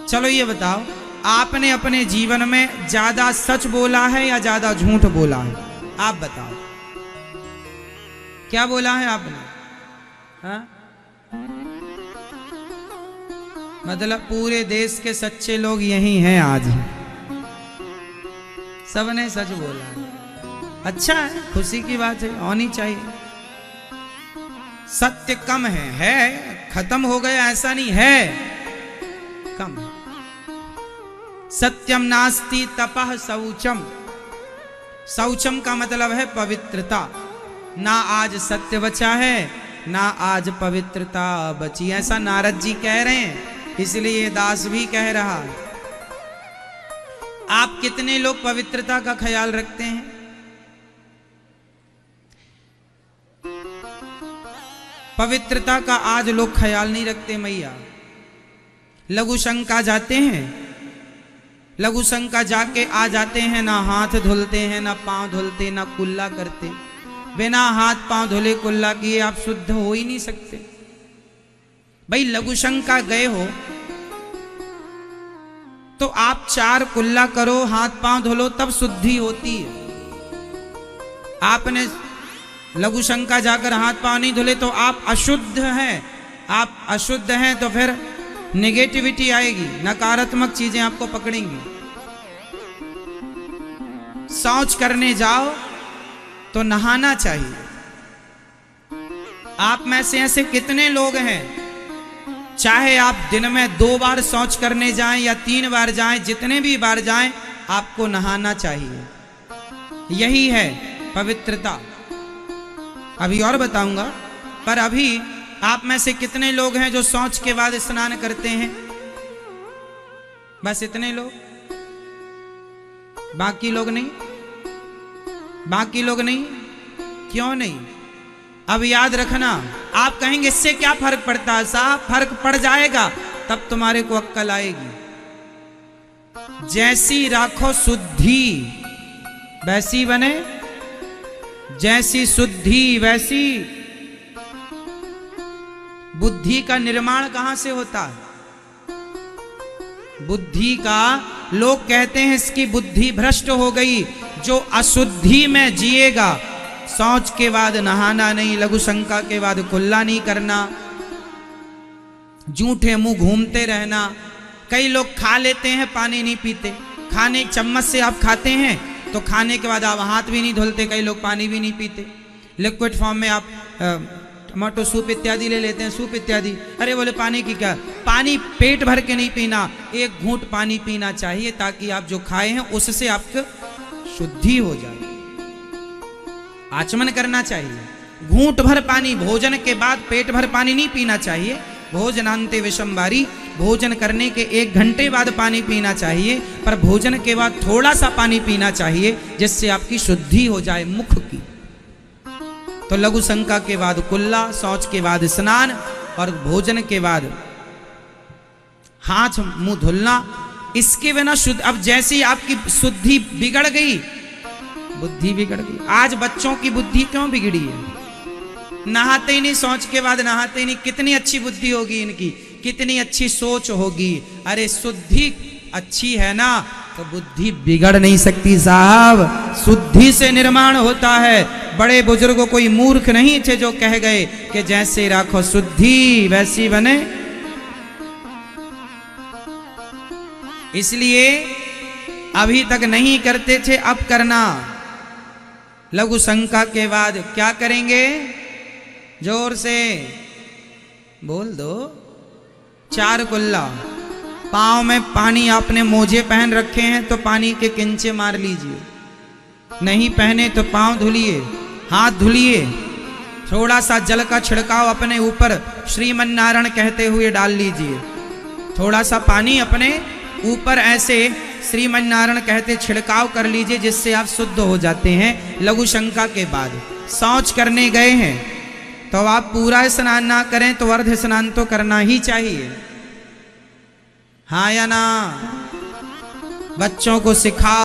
चलो ये बताओ, आपने अपने जीवन में ज्यादा सच बोला है या ज्यादा झूठ बोला है? आप बताओ, क्या बोला है आपने? हाँ? मतलब पूरे देश के सच्चे लोग यही हैं आज, सबने सच बोला है। अच्छा है, खुशी की बात है, होनी चाहिए। सत्य कम है खत्म हो गया ऐसा नहीं है, कम है। सत्यम नास्ति तपः शौचम। शौचम का मतलब है पवित्रता। ना आज सत्य बचा है, ना आज पवित्रता बची, ऐसा नारद जी कह रहे हैं, इसलिए दास भी कह रहा है। आप कितने लोग पवित्रता का ख्याल रखते हैं? पवित्रता का आज लोग ख्याल नहीं रखते मैया। लघु शंका जाते हैं, लघु शंका जाके आ जाते हैं, ना हाथ धुलते हैं, ना पांव धुलते, ना कुल्ला करते। बिना हाथ पांव धुले कुल्ला किए आप शुद्ध हो ही नहीं सकते। भाई लघु शंका गए हो तो आप 4 कुल्ला करो, हाथ पांव धुलो, तब शुद्धि होती है। आपने लघु शंका जाकर हाथ पांव नहीं धुले तो आप अशुद्ध हैं। आप अशुद्ध हैं तो फिर नेगेटिविटी आएगी, नकारात्मक चीजें आपको पकड़ेंगी। शौच करने जाओ तो नहाना चाहिए। आप में से ऐसे कितने लोग हैं, चाहे आप दिन में 2 बार शौच करने जाएं या 3 बार जाएं, जितने भी बार जाएं आपको नहाना चाहिए। यही है पवित्रता। अभी और बताऊंगा, पर अभी आप में से कितने लोग हैं जो शौच के बाद स्नान करते हैं? बस इतने लोग, बाकी लोग नहीं। बाकी लोग नहीं, क्यों नहीं? अब याद रखना, आप कहेंगे इससे क्या फर्क पड़ता है? साहब फर्क पड़ जाएगा, तब तुम्हारे को अक्ल आएगी। जैसी राखो शुद्धि वैसी बने, जैसी शुद्धि वैसी। बुद्धि का निर्माण कहां से होता है? बुद्धि का, लोग कहते हैं इसकी बुद्धि भ्रष्ट हो गई। जो अशुद्धि में जिएगा, शौच के बाद नहाना नहीं, लघु शंका के बाद कुल्ला नहीं करना, जूठे मुंह घूमते रहना। कई लोग खा लेते हैं, पानी नहीं पीते। खाने चम्मच से आप खाते हैं तो खाने के बाद आप हाथ भी नहीं धुलते। कई लोग पानी भी नहीं पीते। लिक्विड फॉर्म में आप टमाटो सूप इत्यादि ले लेते हैं, सूप इत्यादि। अरे बोले पानी की क्या? पानी पेट भर के नहीं पीना, 1 घूंट पानी पीना चाहिए, ताकि आप जो खाए हैं उससे आपको शुद्धि हो जाए। आचमन करना चाहिए। घूंट भर पानी, भोजन के बाद पेट भर पानी नहीं पीना चाहिए। भोजनांते विषमवारी, भोजन करने के 1 घंटे बाद पानी पीना चाहिए, पर भोजन के बाद थोड़ा सा पानी पीना चाहिए, जिससे आपकी शुद्धि हो जाए मुख की। तो लघु शंका के बाद कुल्ला, शौच के बाद स्नान, और भोजन के बाद हाथ मुंह धुलना। इसके बिना शुद्ध, अब जैसी आपकी शुद्धि बिगड़ गई, बुद्धि बिगड़ गई। आज बच्चों की बुद्धि क्यों बिगड़ी है? नहाते ही नहीं, शौच के बाद नहाते ही नहीं। कितनी अच्छी बुद्धि होगी इनकी, कितनी अच्छी सोच होगी। अरे शुद्धि अच्छी है ना, तो बुद्धि बिगड़ नहीं सकती साहब। शुद्धि से निर्माण होता है। बड़े बुजुर्गों कोई मूर्ख नहीं थे जो कह गए कि जैसे राखो शुद्धि वैसी बने। इसलिए अभी तक नहीं करते थे, अब करना। लघु शंका के बाद क्या करेंगे? जोर से बोल दो। 4 कुल्ला। पांव में पानी, आपने मोजे पहन रखे हैं तो पानी के किंचे मार लीजिए। नहीं पहने तो पांव धुलिए, हाथ धुलिए, थोड़ा सा जल का छिड़काव अपने ऊपर श्रीमन्नारायण कहते हुए डाल लीजिए। थोड़ा सा पानी अपने ऊपर ऐसे श्रीमन्नारायण कहते छिड़काव कर लीजिए, जिससे आप शुद्ध हो जाते हैं। लघु शंका के बाद शौच करने गए हैं तो आप पूरा स्नान ना करें तो अर्ध स्नान तो करना ही चाहिए, हाँ या ना? बच्चों को सिखाओ।